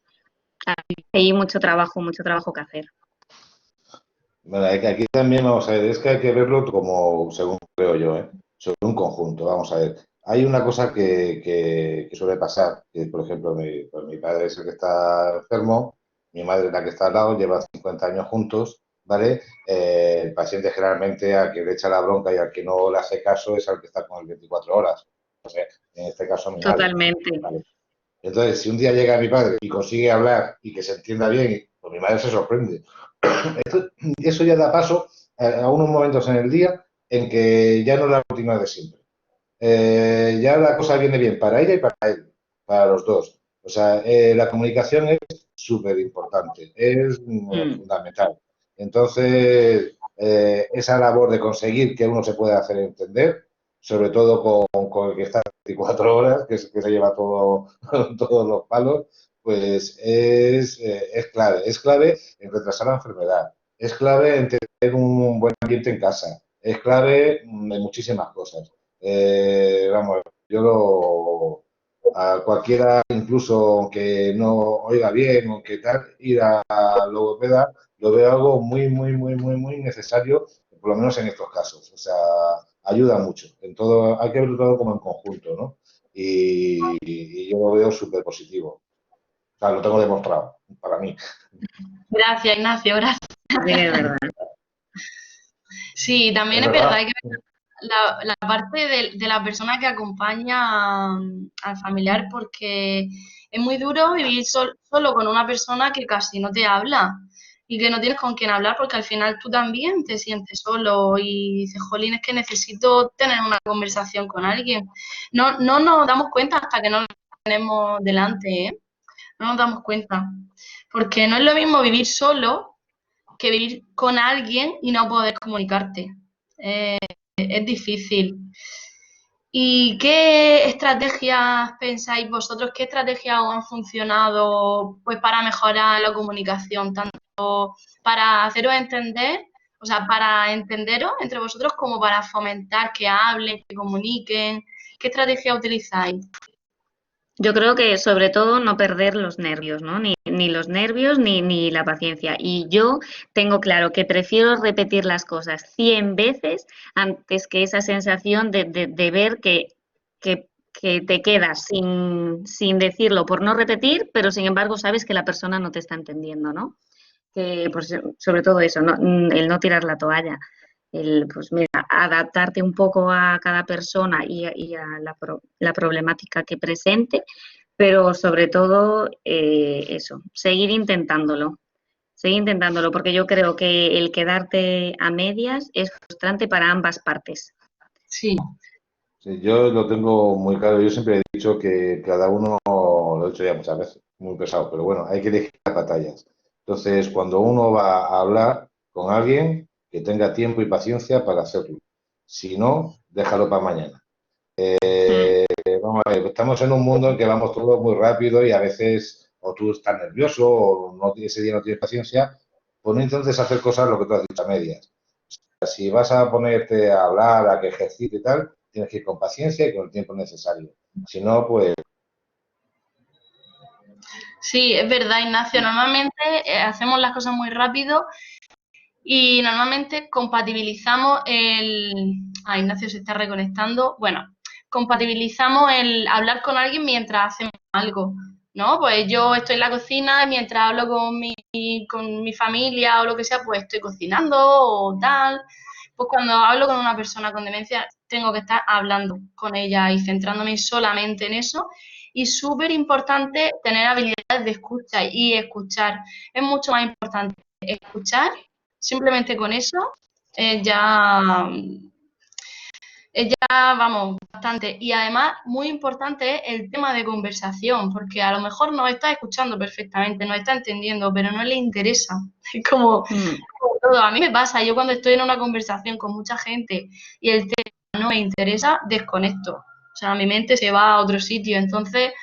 hay mucho trabajo que hacer. Bueno, aquí también vamos a ver, es que hay que verlo como, según creo yo, sobre un conjunto. Vamos a ver, hay una cosa que suele pasar, que por ejemplo, pues mi padre es el que está enfermo, mi madre es la que está al lado, llevan 50 años juntos, ¿vale? El paciente generalmente al que le echa la bronca y al que no le hace caso es al que está con el 24 horas. O sea, en este caso mi madre, Totalmente. ¿vale? Entonces, si un día llega mi padre y consigue hablar y que se entienda bien, pues mi madre se sorprende. Eso ya da paso a unos momentos en el día en que ya no es la rutina de siempre. Ya la cosa viene bien para ella y para él, para los dos. O sea, la comunicación es súper importante, es Mm. fundamental. Entonces, esa labor de conseguir que uno se pueda hacer entender, sobre todo con el que está 24 horas, que se lleva todo, todos los palos, pues es clave. Es clave en retrasar la enfermedad, es clave en tener un buen ambiente en casa, es clave en muchísimas cosas. Vamos, a cualquiera, incluso aunque no oiga bien o que tal, ir a logopeda, lo veo algo muy, muy, muy, muy, muy necesario, por lo menos en estos casos. O sea, ayuda mucho. En todo, hay que verlo todo como en conjunto, ¿no? Y yo lo veo súper positivo. O sea, lo tengo demostrado, para mí. Gracias, Ignacio, gracias. Sí, es verdad. Sí, Es también es verdad, verdad. hay que ver la parte de la persona que acompaña al familiar, porque es muy duro vivir solo con una persona que casi no te habla y que no tienes con quién hablar, porque al final tú también te sientes solo y dices, jolín, es que necesito tener una conversación con alguien. No nos damos cuenta hasta que no lo tenemos delante, ¿eh? No nos damos cuenta, porque no es lo mismo vivir solo que vivir con alguien y no poder comunicarte. Es difícil. ¿Y qué estrategias pensáis vosotros? ¿Qué estrategias os han funcionado pues para mejorar la comunicación, tanto para haceros entender, o sea, para entenderos entre vosotros como para fomentar que hablen, que comuniquen? ¿Qué estrategia utilizáis? Yo creo que sobre todo no perder los nervios, ¿no? Ni los nervios ni la paciencia. Y yo tengo claro que prefiero repetir las cosas 100 veces antes que esa sensación de ver que te quedas sin decirlo por no repetir, pero sin embargo sabes que la persona no te está entendiendo, ¿no? Que, pues, sobre todo eso, ¿no? El no tirar la toalla. Pues mira, adaptarte un poco a cada persona y a la problemática que presente, pero sobre todo eso, seguir intentándolo, porque yo creo que el quedarte a medias es frustrante para ambas partes. Sí, Sí, yo lo tengo muy claro. Yo siempre he dicho que cada uno, lo he dicho ya muchas veces, muy pesado, pero bueno, hay que elegir las batallas. Entonces, cuando uno va a hablar con alguien, que tenga tiempo y paciencia para hacerlo. Si no, déjalo para mañana. Mm. Vamos a ver, estamos en un mundo en que vamos todos muy rápido y a veces o tú estás nervioso o no, ese día no tienes paciencia, pues no intentes hacer cosas lo que tú has dicho a medias. Si vas a ponerte a hablar, a que ejercite y tal, tienes que ir con paciencia y con el tiempo necesario. Si no, pues sí, es verdad, Ignacio. Normalmente hacemos las cosas muy rápido y normalmente compatibilizamos el... Ah, Ignacio se está reconectando. Bueno, compatibilizamos el hablar con alguien mientras hacemos algo, ¿no? Pues yo estoy en la cocina y mientras hablo con mi familia o lo que sea, pues estoy cocinando o tal. Pues cuando hablo con una persona con demencia, tengo que estar hablando con ella y centrándome solamente en eso. Y súper importante tener habilidades de escucha y escuchar. Es mucho más importante escuchar. Simplemente con eso ya, vamos, bastante. Y además, muy importante es el tema de conversación, porque a lo mejor nos está escuchando perfectamente, nos está entendiendo, pero no le interesa. Es Mm. como todo. A mí me pasa, yo cuando estoy en una conversación con mucha gente y el tema no me interesa, desconecto. O sea, mi mente se va a otro sitio. Entonces,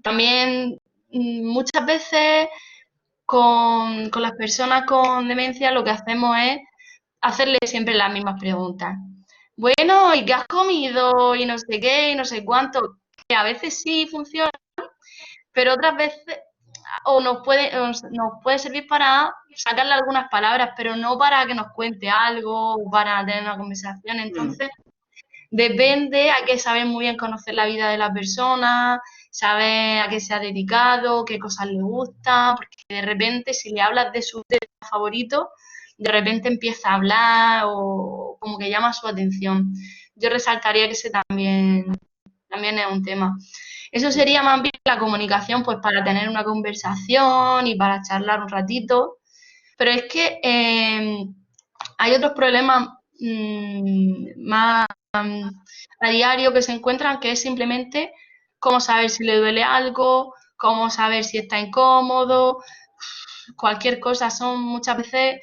también muchas veces con las personas con demencia lo que hacemos es hacerle siempre las mismas preguntas. Bueno, ¿y qué has comido? Y no sé qué, y no sé cuánto. Que a veces sí funciona, pero otras veces nos puede servir para sacarle algunas palabras, pero no para que nos cuente algo o para tener una conversación. Mm. Entonces, depende, hay que saber muy bien conocer la vida de la persona, saber a qué se ha dedicado, qué cosas le gustan, porque de repente si le hablas de su tema favorito, de repente empieza a hablar o como que llama su atención. Yo resaltaría que ese también es un tema. Eso sería más bien la comunicación, pues para tener una conversación y para charlar un ratito. Pero es que hay otros problemas más a diario que se encuentran, que es simplemente cómo saber si le duele algo, cómo saber si está incómodo, cualquier cosa. Son muchas veces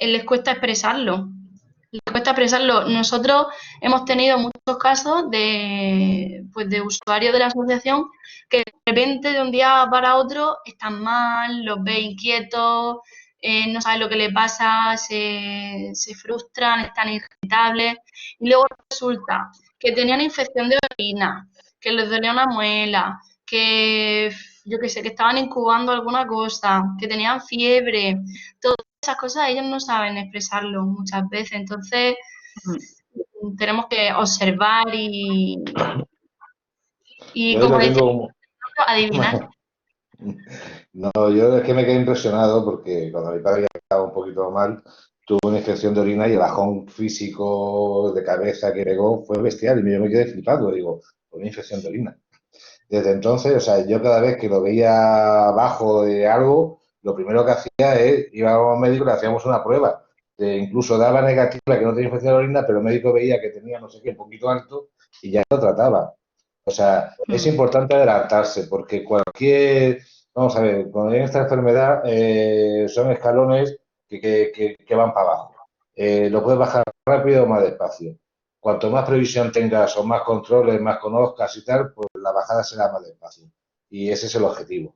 les cuesta expresarlo. Nosotros hemos tenido muchos casos pues de usuarios de la asociación que de repente de un día para otro están mal, los ve inquietos, no saben lo que les pasa, se frustran, están irritables y luego resulta que tenían infección de orina, que les dolía una muela, que yo qué sé, que estaban incubando alguna cosa, que tenían fiebre, todas esas cosas ellos no saben expresarlo muchas veces, entonces tenemos que observar y Yo como lo decía, tengo... adivinar. No, yo es que me quedé impresionado porque cuando mi padre ya estaba un poquito mal, tuvo una infección de orina y el bajón físico de cabeza que pegó fue bestial y yo me quedé flipado, digo, una infección de orina. Desde entonces, o sea, yo cada vez que lo veía bajo de algo, lo primero que hacía es, iba a un médico y le hacíamos una prueba. Incluso daba negativa que no tenía infección de orina, pero el médico veía que tenía no sé qué, un poquito alto y ya lo trataba. O sea, es importante adelantarse porque vamos a ver, cuando hay esta enfermedad son escalones que van para abajo. Lo puedes bajar rápido o más despacio. Cuanto más previsión tengas o más controles, más conozcas y tal, pues la bajada será más despacio. Y ese es el objetivo.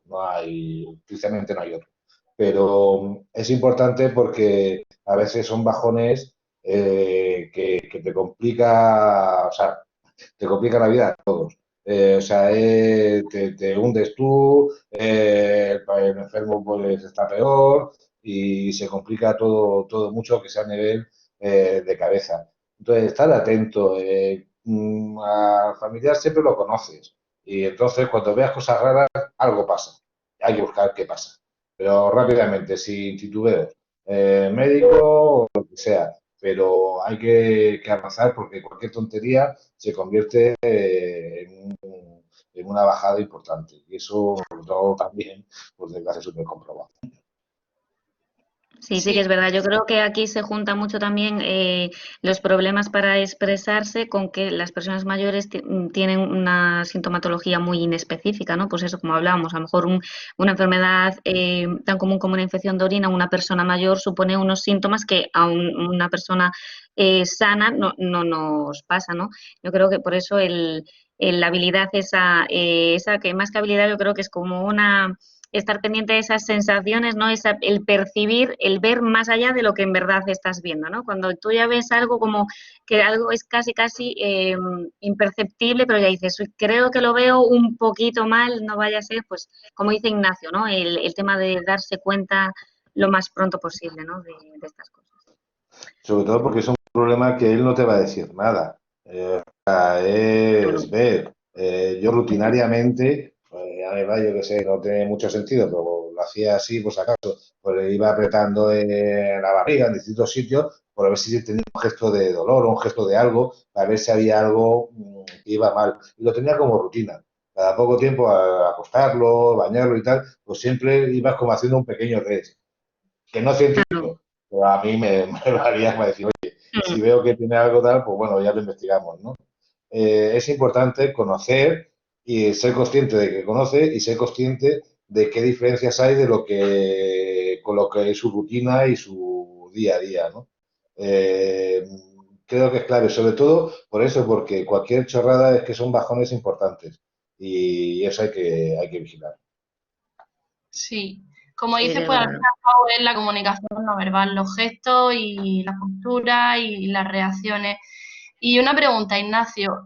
Precisamente no hay otro. Pero es importante porque a veces son bajones que te complica, o sea, te complica la vida a todos. O sea, te hundes tú, el enfermo pues está peor y se complica todo mucho que sea a nivel de cabeza. Entonces, estar atento. Al familiar siempre lo conoces. Y entonces, cuando veas cosas raras, algo pasa. Hay que buscar qué pasa. Pero rápidamente, sin titubeos. Médico o lo que sea. Pero hay que avanzar porque cualquier tontería se convierte en una bajada importante. Y eso lo también, pues desgracia, súper comprobado. Sí, sí que es verdad. Yo creo que aquí se junta mucho también los problemas para expresarse con que las personas mayores tienen una sintomatología muy inespecífica, ¿no? Pues eso, como hablábamos, a lo mejor una enfermedad tan común como una infección de orina, una persona mayor supone unos síntomas que a una persona sana no nos pasa, ¿no? Yo creo que por eso la habilidad esa que más que habilidad yo creo que es como estar pendiente de esas sensaciones, ¿no? El percibir, el ver más allá de lo que en verdad estás viendo, ¿no? Cuando tú ya ves algo como que algo es casi imperceptible, pero ya dices, creo que lo veo un poquito mal, no vaya a ser, pues, como dice Ignacio, ¿no? El tema de darse cuenta lo más pronto posible, ¿no? De estas cosas. Sobre todo porque es un problema que él no te va a decir nada. Es ver. Yo rutinariamente, a ver, yo que sé, no tiene mucho sentido, pero lo hacía así, pues acaso, pues le iba apretando la barriga en distintos sitios por ver si tenía un gesto de dolor o un gesto de algo, para ver si había algo que iba mal. Y lo tenía como rutina. Cada poco tiempo, a acostarlo, bañarlo y tal, pues siempre ibas como haciendo un pequeño test, que no es científico, pero a mí me valía para decir, oye, si veo que tiene algo tal, pues bueno, ya lo investigamos, ¿no? Es importante conocer y ser consciente de que conoce y ser consciente de qué diferencias hay de con lo que es su rutina y su día a día, ¿no? Creo que es clave, sobre todo por eso, porque cualquier chorrada es que son bajones importantes y eso hay que vigilar. Sí, como Sí, dices, es pues al fin verdad. y al cabo es la comunicación no verbal, los gestos y la postura y las reacciones. Y una pregunta, Ignacio,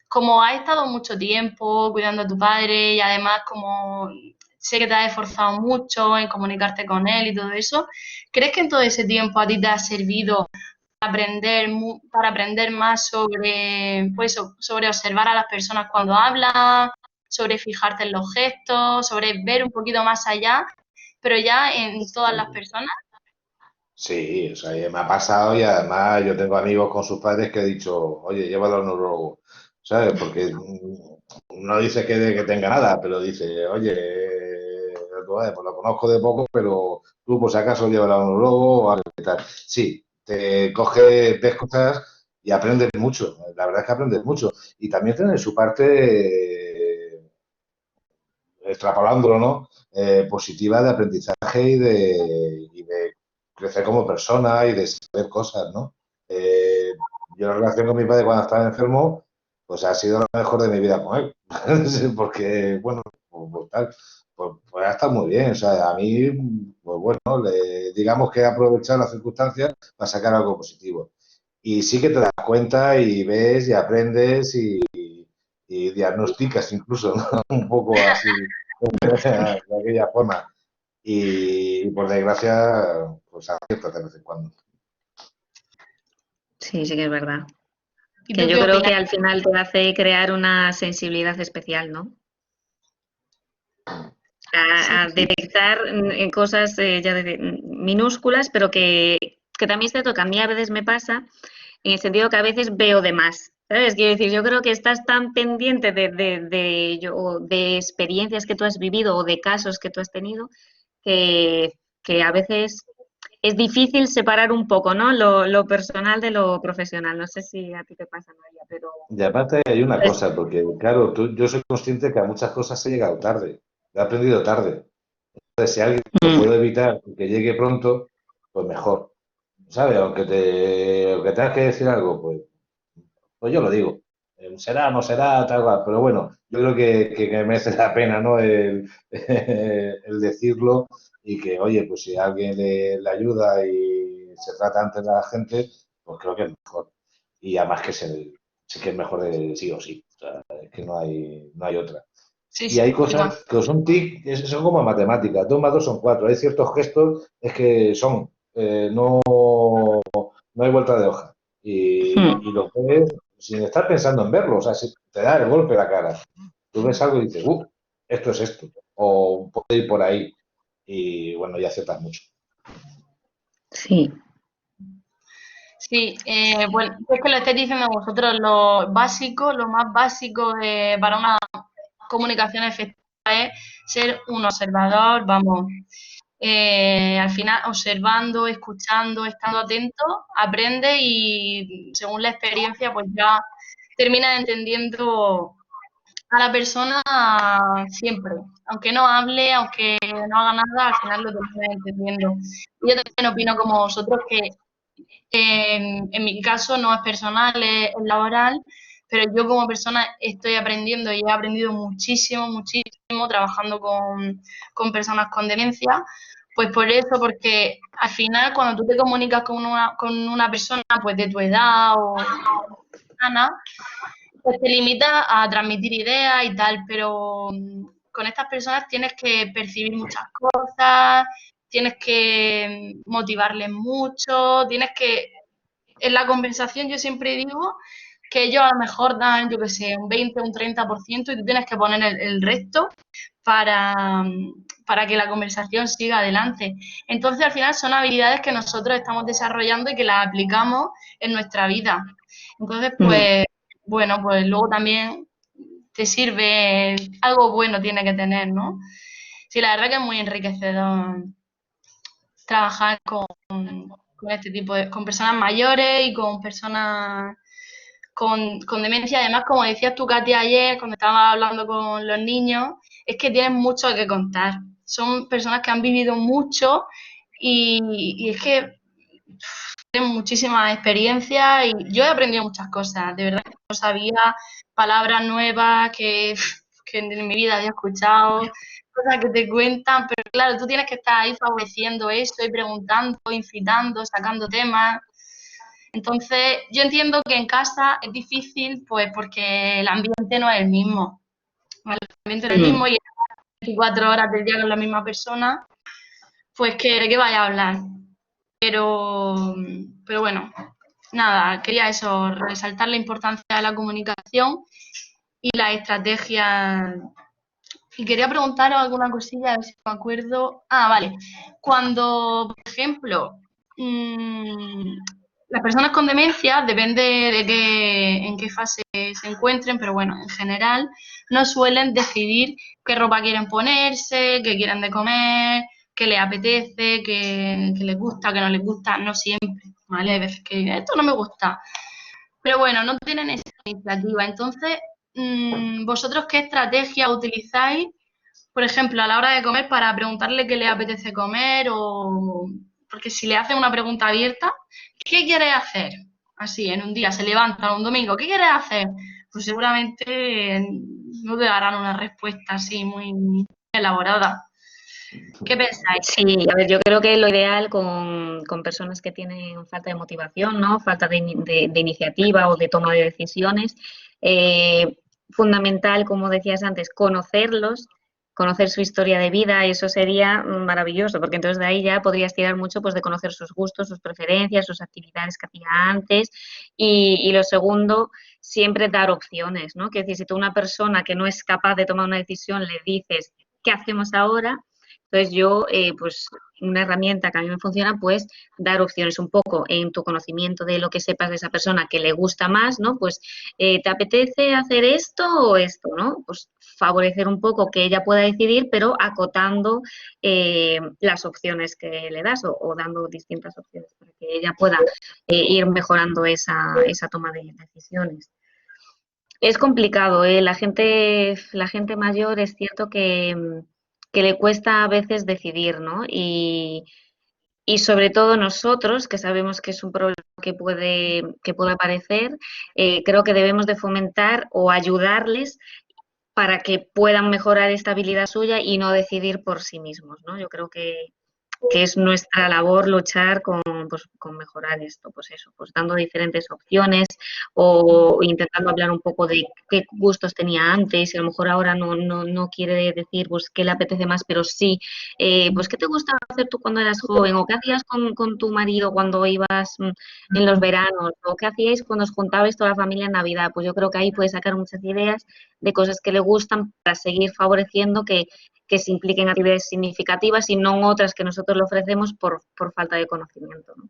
como has estado mucho tiempo cuidando a tu padre y además como sé que te has esforzado mucho en comunicarte con él y todo eso, ¿crees que en todo ese tiempo a ti te ha servido para aprender más sobre, pues, sobre observar a las personas cuando hablan, sobre fijarte en los gestos, sobre ver un poquito más allá, pero ya en todas las personas? Sí, o sea, ya me ha pasado y además yo tengo amigos con sus padres que he dicho, oye, llévalo al neurólogo, ¿sabes? Porque no dice que tenga nada, pero dice, oye, pues lo conozco de poco, pero tú por si acaso llévalo al neurólogo o algo y tal. Sí, te coge, ves cosas y aprendes mucho, la verdad es que aprendes mucho. Y también tiene su parte, extrapolándolo, ¿no? Positiva de aprendizaje y de crecer como persona y de saber cosas, ¿no? Eh, yo la relación con mi padre cuando estaba enfermo, pues ha sido lo mejor de mi vida con él. Porque, bueno, pues tal, pues ha estado muy bien. O sea, a mí, pues bueno, digamos que he aprovechado las circunstancias para sacar algo positivo. Y sí que te das cuenta y ves y aprendes y diagnosticas incluso, ¿no? Un poco así de aquella forma. Y por desgracia, pues aciertas de vez en cuando. Sí, sí que es verdad. ¿Y Que tú yo qué creo opinas? que al final te hace crear una sensibilidad especial, ¿no? Sí, A detectar cosas ya minúsculas, pero que también se toca. A mí a veces me pasa en el sentido que a veces veo de más. ¿Sabes? Quiero decir, yo creo que estás tan pendiente de experiencias que tú has vivido o de casos que tú has tenido que a veces es difícil separar un poco, ¿no? Lo personal de lo profesional. No sé si a ti te pasa, María, pero Y aparte hay una pues, cosa, porque claro, yo soy consciente que a muchas cosas he llegado tarde, he aprendido tarde. Entonces, si alguien lo mm, puede evitar que llegue pronto, pues mejor. ¿Sabes? Aunque tengas que decir algo, pues yo lo digo. Será, no será, tal cual. Pero bueno, yo creo que merece la pena, ¿no? El decirlo y que, oye, pues si alguien le ayuda y se trata antes de la gente, pues creo que es mejor. Y además que sí que es mejor de sí o sí. O sea, es que no hay otra. sí, Y sí, hay estoy con- cosas que son TIC, son como matemáticas. 2 más 2 son 4. Hay ciertos gestos, es que son, no hay vuelta de hoja. Y mm, lo ves sin estar pensando en verlo. O sea, si te da el golpe a la cara. Tú ves algo y dices, esto es esto. O puede ir por ahí. Y bueno, ya aceptas mucho. sí. Sí, bueno, es que lo estáis diciendo vosotros, lo básico, lo más básico para una comunicación efectiva es ser un observador, vamos, al final observando, escuchando, estando atento, aprende y según la experiencia pues ya terminas entendiendo a la persona siempre, aunque no hable, aunque no haga nada, al final lo terminas entendiendo. Y yo también opino como vosotros que en mi caso no es personal, es laboral, pero yo como persona estoy aprendiendo y he aprendido muchísimo, muchísimo trabajando con personas con demencia. Pues por eso, porque al final cuando tú te comunicas con una persona pues de tu edad o cercana, pues te limita a transmitir ideas y tal, pero con estas personas tienes que percibir muchas cosas, tienes que motivarles mucho, tienes que en la conversación yo siempre digo que ellos a lo mejor dan, yo qué sé, un 20, un 30% y tú tienes que poner el resto para, para que la conversación siga adelante. Entonces, al final son habilidades que nosotros estamos desarrollando y que las aplicamos en nuestra vida. Entonces, Mm. pues, bueno, pues luego también te sirve, algo bueno tiene que tener, ¿no? Sí, la verdad que es muy enriquecedor trabajar con este tipo con personas mayores y con personas con demencia. Además, como decías tú, Katy, ayer, cuando estabas hablando con los niños, es que tienen mucho que contar. Son personas que han vivido mucho y es que tienen muchísimas experiencias y yo he aprendido muchas cosas. De verdad que no sabía palabras nuevas que en mi vida había escuchado, cosas que te cuentan, pero claro, tú tienes que estar ahí favoreciendo eso y preguntando, incitando, sacando temas. Entonces, yo entiendo que en casa es difícil, pues porque el ambiente no es el mismo. ¿Vale? El ambiente no es el Mm. mismo y 24 horas del día con la misma persona, pues que de qué vaya a hablar. Pero bueno, nada, quería eso, resaltar la importancia de la comunicación y la estrategia. Y quería preguntaros alguna cosilla, a ver si me acuerdo. Ah, vale. Cuando, por ejemplo, las personas con demencia, depende de en qué fase se encuentren, pero bueno, en general no suelen decidir qué ropa quieren ponerse, qué quieren de comer, qué les apetece, qué les gusta, qué no les gusta, no siempre, ¿vale? Hay veces que esto no me gusta. Pero bueno, no tienen esa iniciativa. Entonces, ¿vosotros qué estrategia utilizáis, por ejemplo, a la hora de comer para preguntarle qué le apetece comer? O porque si le hacen una pregunta abierta, ¿qué quieres hacer? Así, en un día se levanta un domingo, ¿qué quieres hacer? Pues seguramente no te darán una respuesta así muy elaborada. ¿Qué pensáis? Sí, a ver, yo creo que lo ideal con personas que tienen falta de motivación, ¿no? Falta de iniciativa o de toma de decisiones, fundamental, como decías antes, conocerlos, conocer su historia de vida, eso sería maravilloso, porque entonces de ahí ya podrías tirar mucho pues de conocer sus gustos, sus preferencias, sus actividades que hacía antes. Y lo segundo, siempre dar opciones, ¿no? Que es decir, si tú a una persona que no es capaz de tomar una decisión le dices, ¿qué hacemos ahora? Entonces yo, pues una herramienta que a mí me funciona, pues dar opciones un poco en tu conocimiento de lo que sepas de esa persona que le gusta más, ¿no? Pues, ¿te apetece hacer esto o esto, no? Pues favorecer un poco que ella pueda decidir, pero acotando las opciones que le das o dando distintas opciones para que ella pueda ir mejorando esa toma de decisiones. Es complicado, ¿eh? La gente mayor es cierto que le cuesta a veces decidir, ¿no? Y sobre todo nosotros, que sabemos que es un problema que puede aparecer, creo que debemos de fomentar o ayudarles para que puedan mejorar esta habilidad suya y no decidir por sí mismos, ¿no? Yo creo que es nuestra labor luchar pues, con mejorar esto, pues eso, pues dando diferentes opciones o intentando hablar un poco de qué gustos tenía antes y a lo mejor ahora no quiere decir pues qué le apetece más, pero sí, pues qué te gustaba hacer tú cuando eras joven o qué hacías con tu marido cuando ibas en los veranos o qué hacíais cuando os juntabais toda la familia en Navidad. Pues yo creo que ahí puedes sacar muchas ideas de cosas que le gustan para seguir favoreciendo que se impliquen actividades significativas y no en otras que nosotros le ofrecemos por falta de conocimiento, ¿no?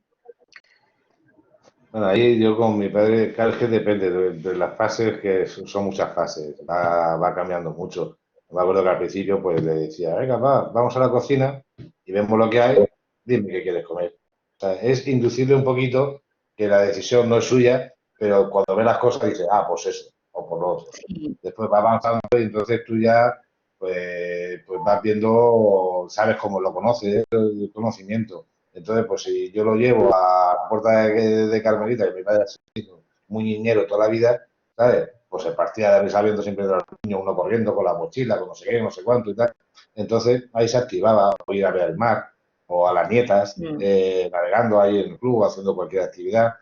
Bueno, ahí yo con mi padre, claro, es que depende de las fases, que son muchas fases, va cambiando mucho. Me acuerdo que al principio pues le decía, venga, vamos a la cocina y vemos lo que hay, dime qué quieres comer. O sea, es inducirle un poquito que la decisión no es suya, pero cuando ve las cosas dice, ah, pues eso, o por lo otro. Sí. Después va avanzando y entonces tú ya pues vas viendo, sabes cómo lo conoces, el conocimiento. Entonces, pues si yo lo llevo a la puerta de Carmelita, que mi padre ha sido muy niñero toda la vida, ¿sabes? Pues se partía de risa viendo siempre de los niños, uno corriendo con la mochila, con no sé qué, no sé cuánto y tal. Entonces, ahí se activaba, o ir a ver el mar, o a las nietas, navegando ahí en el club, haciendo cualquier actividad.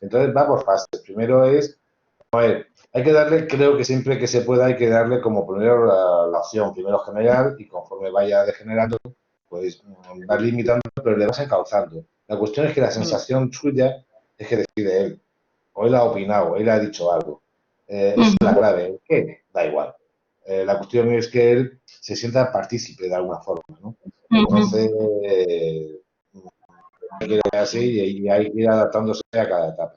Entonces, va por fases. Primero es, a ver, hay que darle, creo que siempre que se pueda, hay que darle como primero la opción, primero general, y conforme vaya degenerando, pues vas limitando, pero le vas encauzando. La cuestión es que la sensación suya es que decide él, o él ha opinado, él ha dicho algo. Esa es la clave. ¿El qué? Da igual. La cuestión es que él se sienta partícipe de alguna forma, ¿no? Entonces, hay que ir así y hay que ir adaptándose a cada etapa.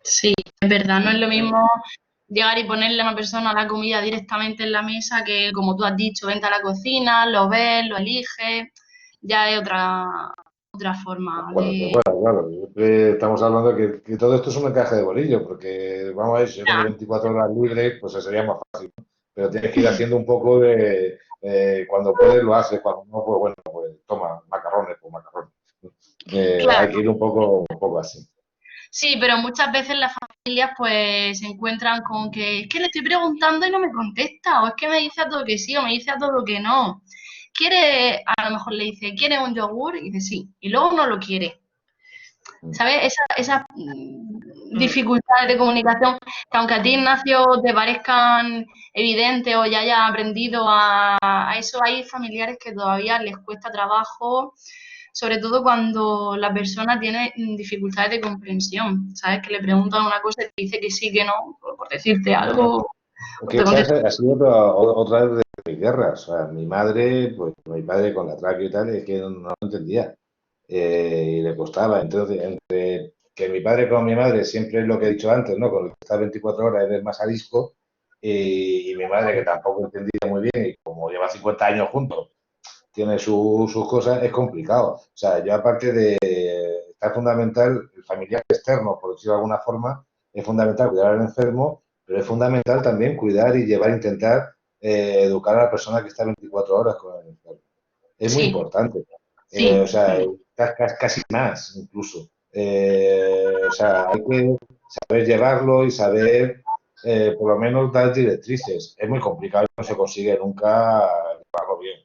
Sí, es verdad, no es lo mismo llegar y ponerle a una persona la comida directamente en la mesa que, como tú has dicho, vente a la cocina, lo ves, lo eliges, ya es otra forma de... Claro. Estamos hablando de que todo esto es un encaje de bolillo, porque vamos a ver, si yo tengo 24 horas libres, pues sería más fácil, ¿no? Pero tienes que ir haciendo un poco de, cuando puedes lo haces, cuando no, pues bueno, pues toma macarrones, pues macarrones. Hay Claro, que ir un poco así. sí, pero muchas veces las familias pues se encuentran con que es que le estoy preguntando y no me contesta, o es que me dice a todo que sí, o me dice a todo que no. ¿Quiere? A lo mejor le dice, ¿quiere un yogur? Y dice sí, y luego no lo quiere. ¿Sabes? Esas dificultades de comunicación que aunque a ti, Ignacio, te parezcan evidentes o ya hayas aprendido a eso, hay familiares que todavía les cuesta trabajo, sobre todo cuando la persona tiene dificultades de comprensión, ¿sabes? Que le preguntan una cosa y te dice que sí, que no, por decirte algo. Que esa ha sido otra vez de mis guerras. O sea, mi madre, pues mi padre con la tráquea y tal, es que no lo entendía. Y le costaba. Entonces, entre que mi padre con mi madre, siempre es lo que he dicho antes, ¿no? Con el que está 24 horas es más arisco, y mi madre, que tampoco entendía muy bien, y como lleva 50 años juntos, tiene sus cosas, es complicado. O sea, yo aparte de estar fundamental, el familiar externo, por decirlo de alguna forma, es fundamental cuidar al enfermo, pero es fundamental también cuidar y llevar, intentar educar a la persona que está 24 horas con el enfermo. Es muy Sí, importante. O sí, sea, casi más incluso. O sea, hay que saber llevarlo y saber, por lo menos, dar directrices. Es muy complicado, no se consigue nunca llevarlo bien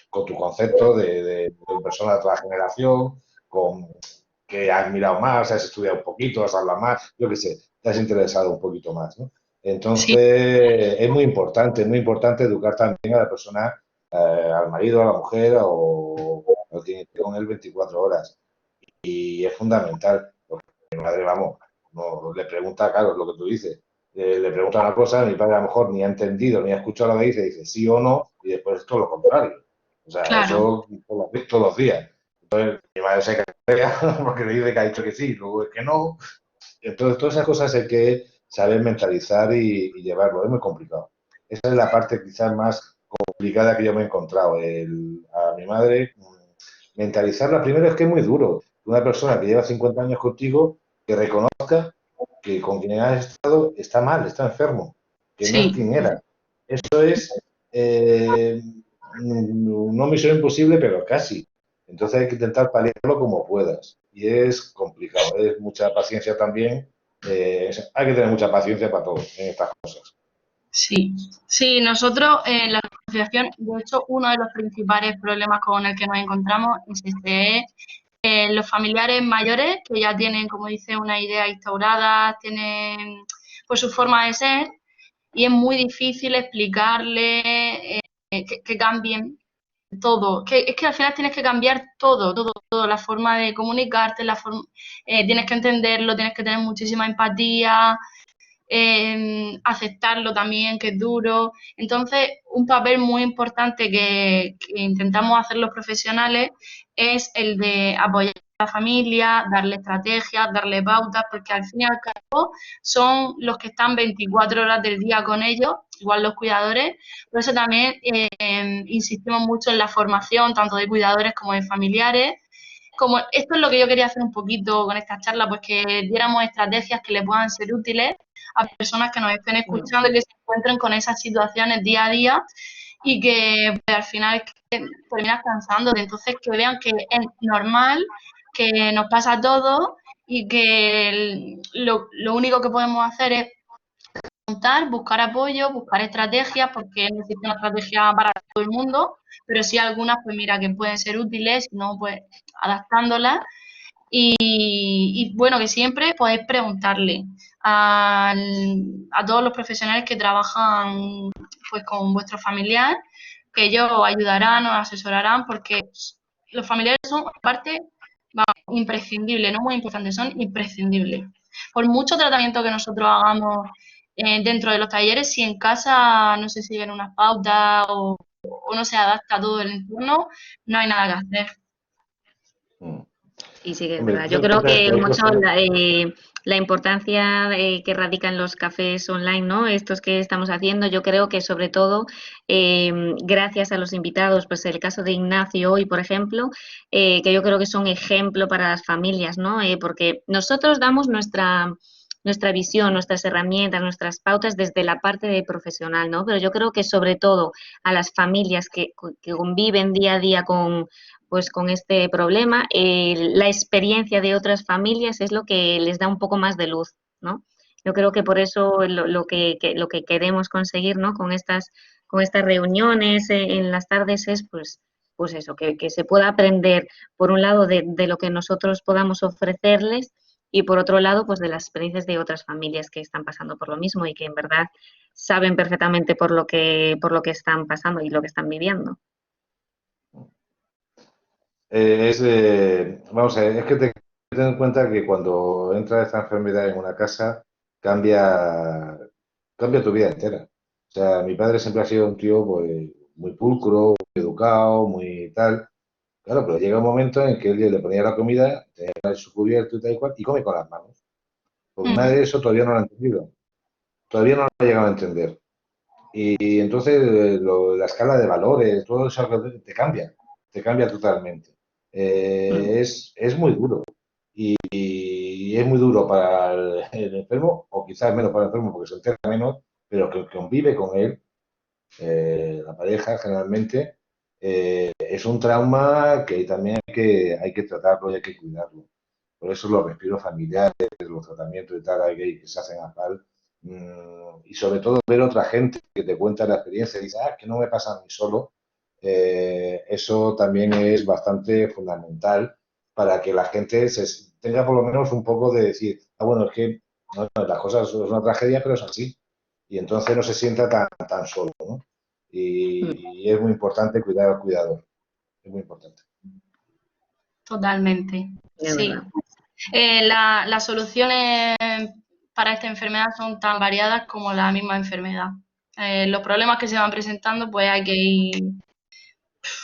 con tu concepto de persona de otra generación, con que has mirado más, has estudiado un poquito, has hablado más, yo qué sé, te has interesado un poquito más, ¿no? sí, Entonces, es muy importante educar también a la persona, al marido, a la mujer o quien esté con él 24 horas. Y es fundamental, porque mi madre, vamos, no le pregunta, claro, lo que tú dices, le pregunta una cosa, mi padre a lo mejor ni ha entendido, ni ha escuchado lo que dice sí o no, y después es todo lo contrario. O sea, claro, eso todos los días. Mi madre se crea porque le dice que ha dicho que sí, luego es que no. Entonces, todas esas cosas hay que saber mentalizar y llevarlo. Es muy complicado. Esa es la parte quizás más complicada que yo me he encontrado. A mi madre, mentalizarla primero es que es muy duro. Una persona que lleva 50 años contigo, que reconozca que con quien has estado está mal, está enfermo, que no es sí, quien era. Eso es no misión imposible, pero casi. Entonces hay que intentar paliarlo como puedas. Y es complicado, es mucha paciencia también. Hay que tener mucha paciencia para todo en estas cosas. sí. Sí, nosotros en la asociación, de hecho, uno de los principales problemas con el que nos encontramos es este, los familiares mayores que ya tienen, como dice, una idea instaurada, tienen pues su forma de ser y es muy difícil explicarle que cambien todo. Es que al final tienes que cambiar todo, todo, todo, la forma de comunicarte, tienes que entenderlo, tienes que tener muchísima empatía, aceptarlo también, que es duro. Entonces, un papel muy importante que intentamos hacer los profesionales es el de apoyar a la familia, darle estrategias, darle pautas, porque al fin y al cabo son los que están 24 horas del día con ellos, igual los cuidadores. Por eso también insistimos mucho en la formación, tanto de cuidadores como de familiares. Como esto es lo que yo quería hacer un poquito con esta charla, pues que diéramos estrategias que le puedan ser útiles a personas que nos estén escuchando y que se encuentren con esas situaciones día a día y que pues, al final es que terminas cansándote. Entonces, que vean que es normal, que nos pasa a todos y que lo único que podemos hacer es preguntar, buscar apoyo, buscar estrategias, porque no existe una estrategia para todo el mundo, pero sí algunas, pues mira, que pueden ser útiles, si no, pues adaptándolas y bueno, que siempre podéis preguntarle a todos los profesionales que trabajan pues con vuestro familiar, que ellos os ayudarán, os asesorarán, porque los familiares son parte imprescindible, no muy importante, son imprescindibles. Por mucho tratamiento que nosotros hagamos dentro de los talleres, si en casa no se siguen unas pautas o no se adapta a todo el entorno, no hay nada que hacer. Mm. Sí, sí que es Hombre, verdad. Yo hay creo cosas, que hay mucho cosas. la importancia que radica en los cafés online, ¿no? Estos que estamos haciendo, yo creo que sobre todo gracias a los invitados, pues el caso de Ignacio hoy, por ejemplo, que yo creo que son ejemplo para las familias, ¿no? Porque nosotros damos nuestra visión, nuestras herramientas, nuestras pautas desde la parte de profesional, ¿no? Pero yo creo que sobre todo a las familias que conviven día a día pues con este problema, la experiencia de otras familias es lo que les da un poco más de luz, ¿no? Yo creo que por eso lo que queremos conseguir, ¿no? Con estas reuniones en las tardes es, pues eso, que se pueda aprender, por un lado, de lo que nosotros podamos ofrecerles y, por otro lado, pues de las experiencias de otras familias que están pasando por lo mismo y que en verdad saben perfectamente por lo que están pasando y lo que están viviendo. Vamos a ver, es que ten en cuenta que cuando entra esta enfermedad en una casa, cambia tu vida entera. O sea, mi padre siempre ha sido un tío pues, muy pulcro, educado, muy tal. Claro, pero llega un momento en que él le ponía la comida, tenía su cubierto y tal y cual, y come con las manos. Porque mi madre eso todavía no lo ha entendido. Todavía no lo ha llegado a entender. Y entonces la escala de valores, todo eso te cambia totalmente. Es muy duro. Y es muy duro para el enfermo, o quizás menos para el enfermo porque se entera menos, pero que convive con él, la pareja generalmente, es un trauma que también hay que tratarlo y hay que cuidarlo. Por eso los respiros familiares, los tratamientos y tal, que se hacen a PAL. Y sobre todo ver otra gente que te cuenta la experiencia y dice, que no me pasa a mí solo. Eso también es bastante fundamental para que la gente tenga por lo menos un poco de decir, bueno, es que no, las cosas son una tragedia, pero es así. Y entonces no se sienta tan solo, ¿no? Y es muy importante cuidar al cuidador. Es muy importante. Totalmente, Es sí. verdad. Las soluciones para esta enfermedad son tan variadas como la misma enfermedad. Los problemas que se van presentando, pues hay que ir,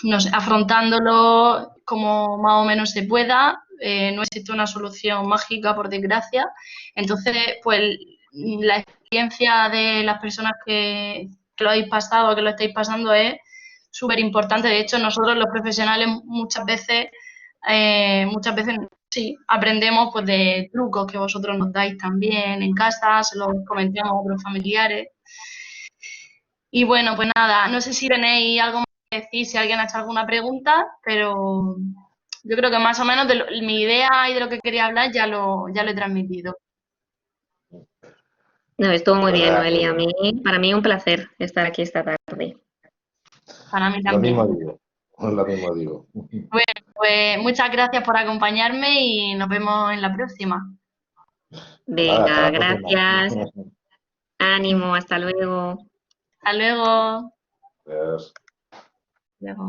no sé, afrontándolo como más o menos se pueda. No existe una solución mágica, por desgracia. Entonces, pues la experiencia de las personas que lo habéis pasado o que lo estáis pasando es súper importante. De hecho, nosotros los profesionales muchas veces sí, aprendemos pues de trucos que vosotros nos dais también en casa, se los comentamos a otros familiares. Y bueno, pues nada, no sé si tenéis algo más que decir, si alguien ha hecho alguna pregunta, pero yo creo que más o menos mi idea y de lo que quería hablar ya lo he transmitido. No, estuvo muy Pues bien, nada, Noelia. Para mí un placer estar aquí esta tarde. Para mí lo mismo también. digo. Lo mismo digo. Bueno, pues muchas gracias por acompañarme y nos vemos en la próxima. Nada, hasta Venga, la próxima. gracias. Ánimo, hasta luego. Hasta luego. Adiós. Luego.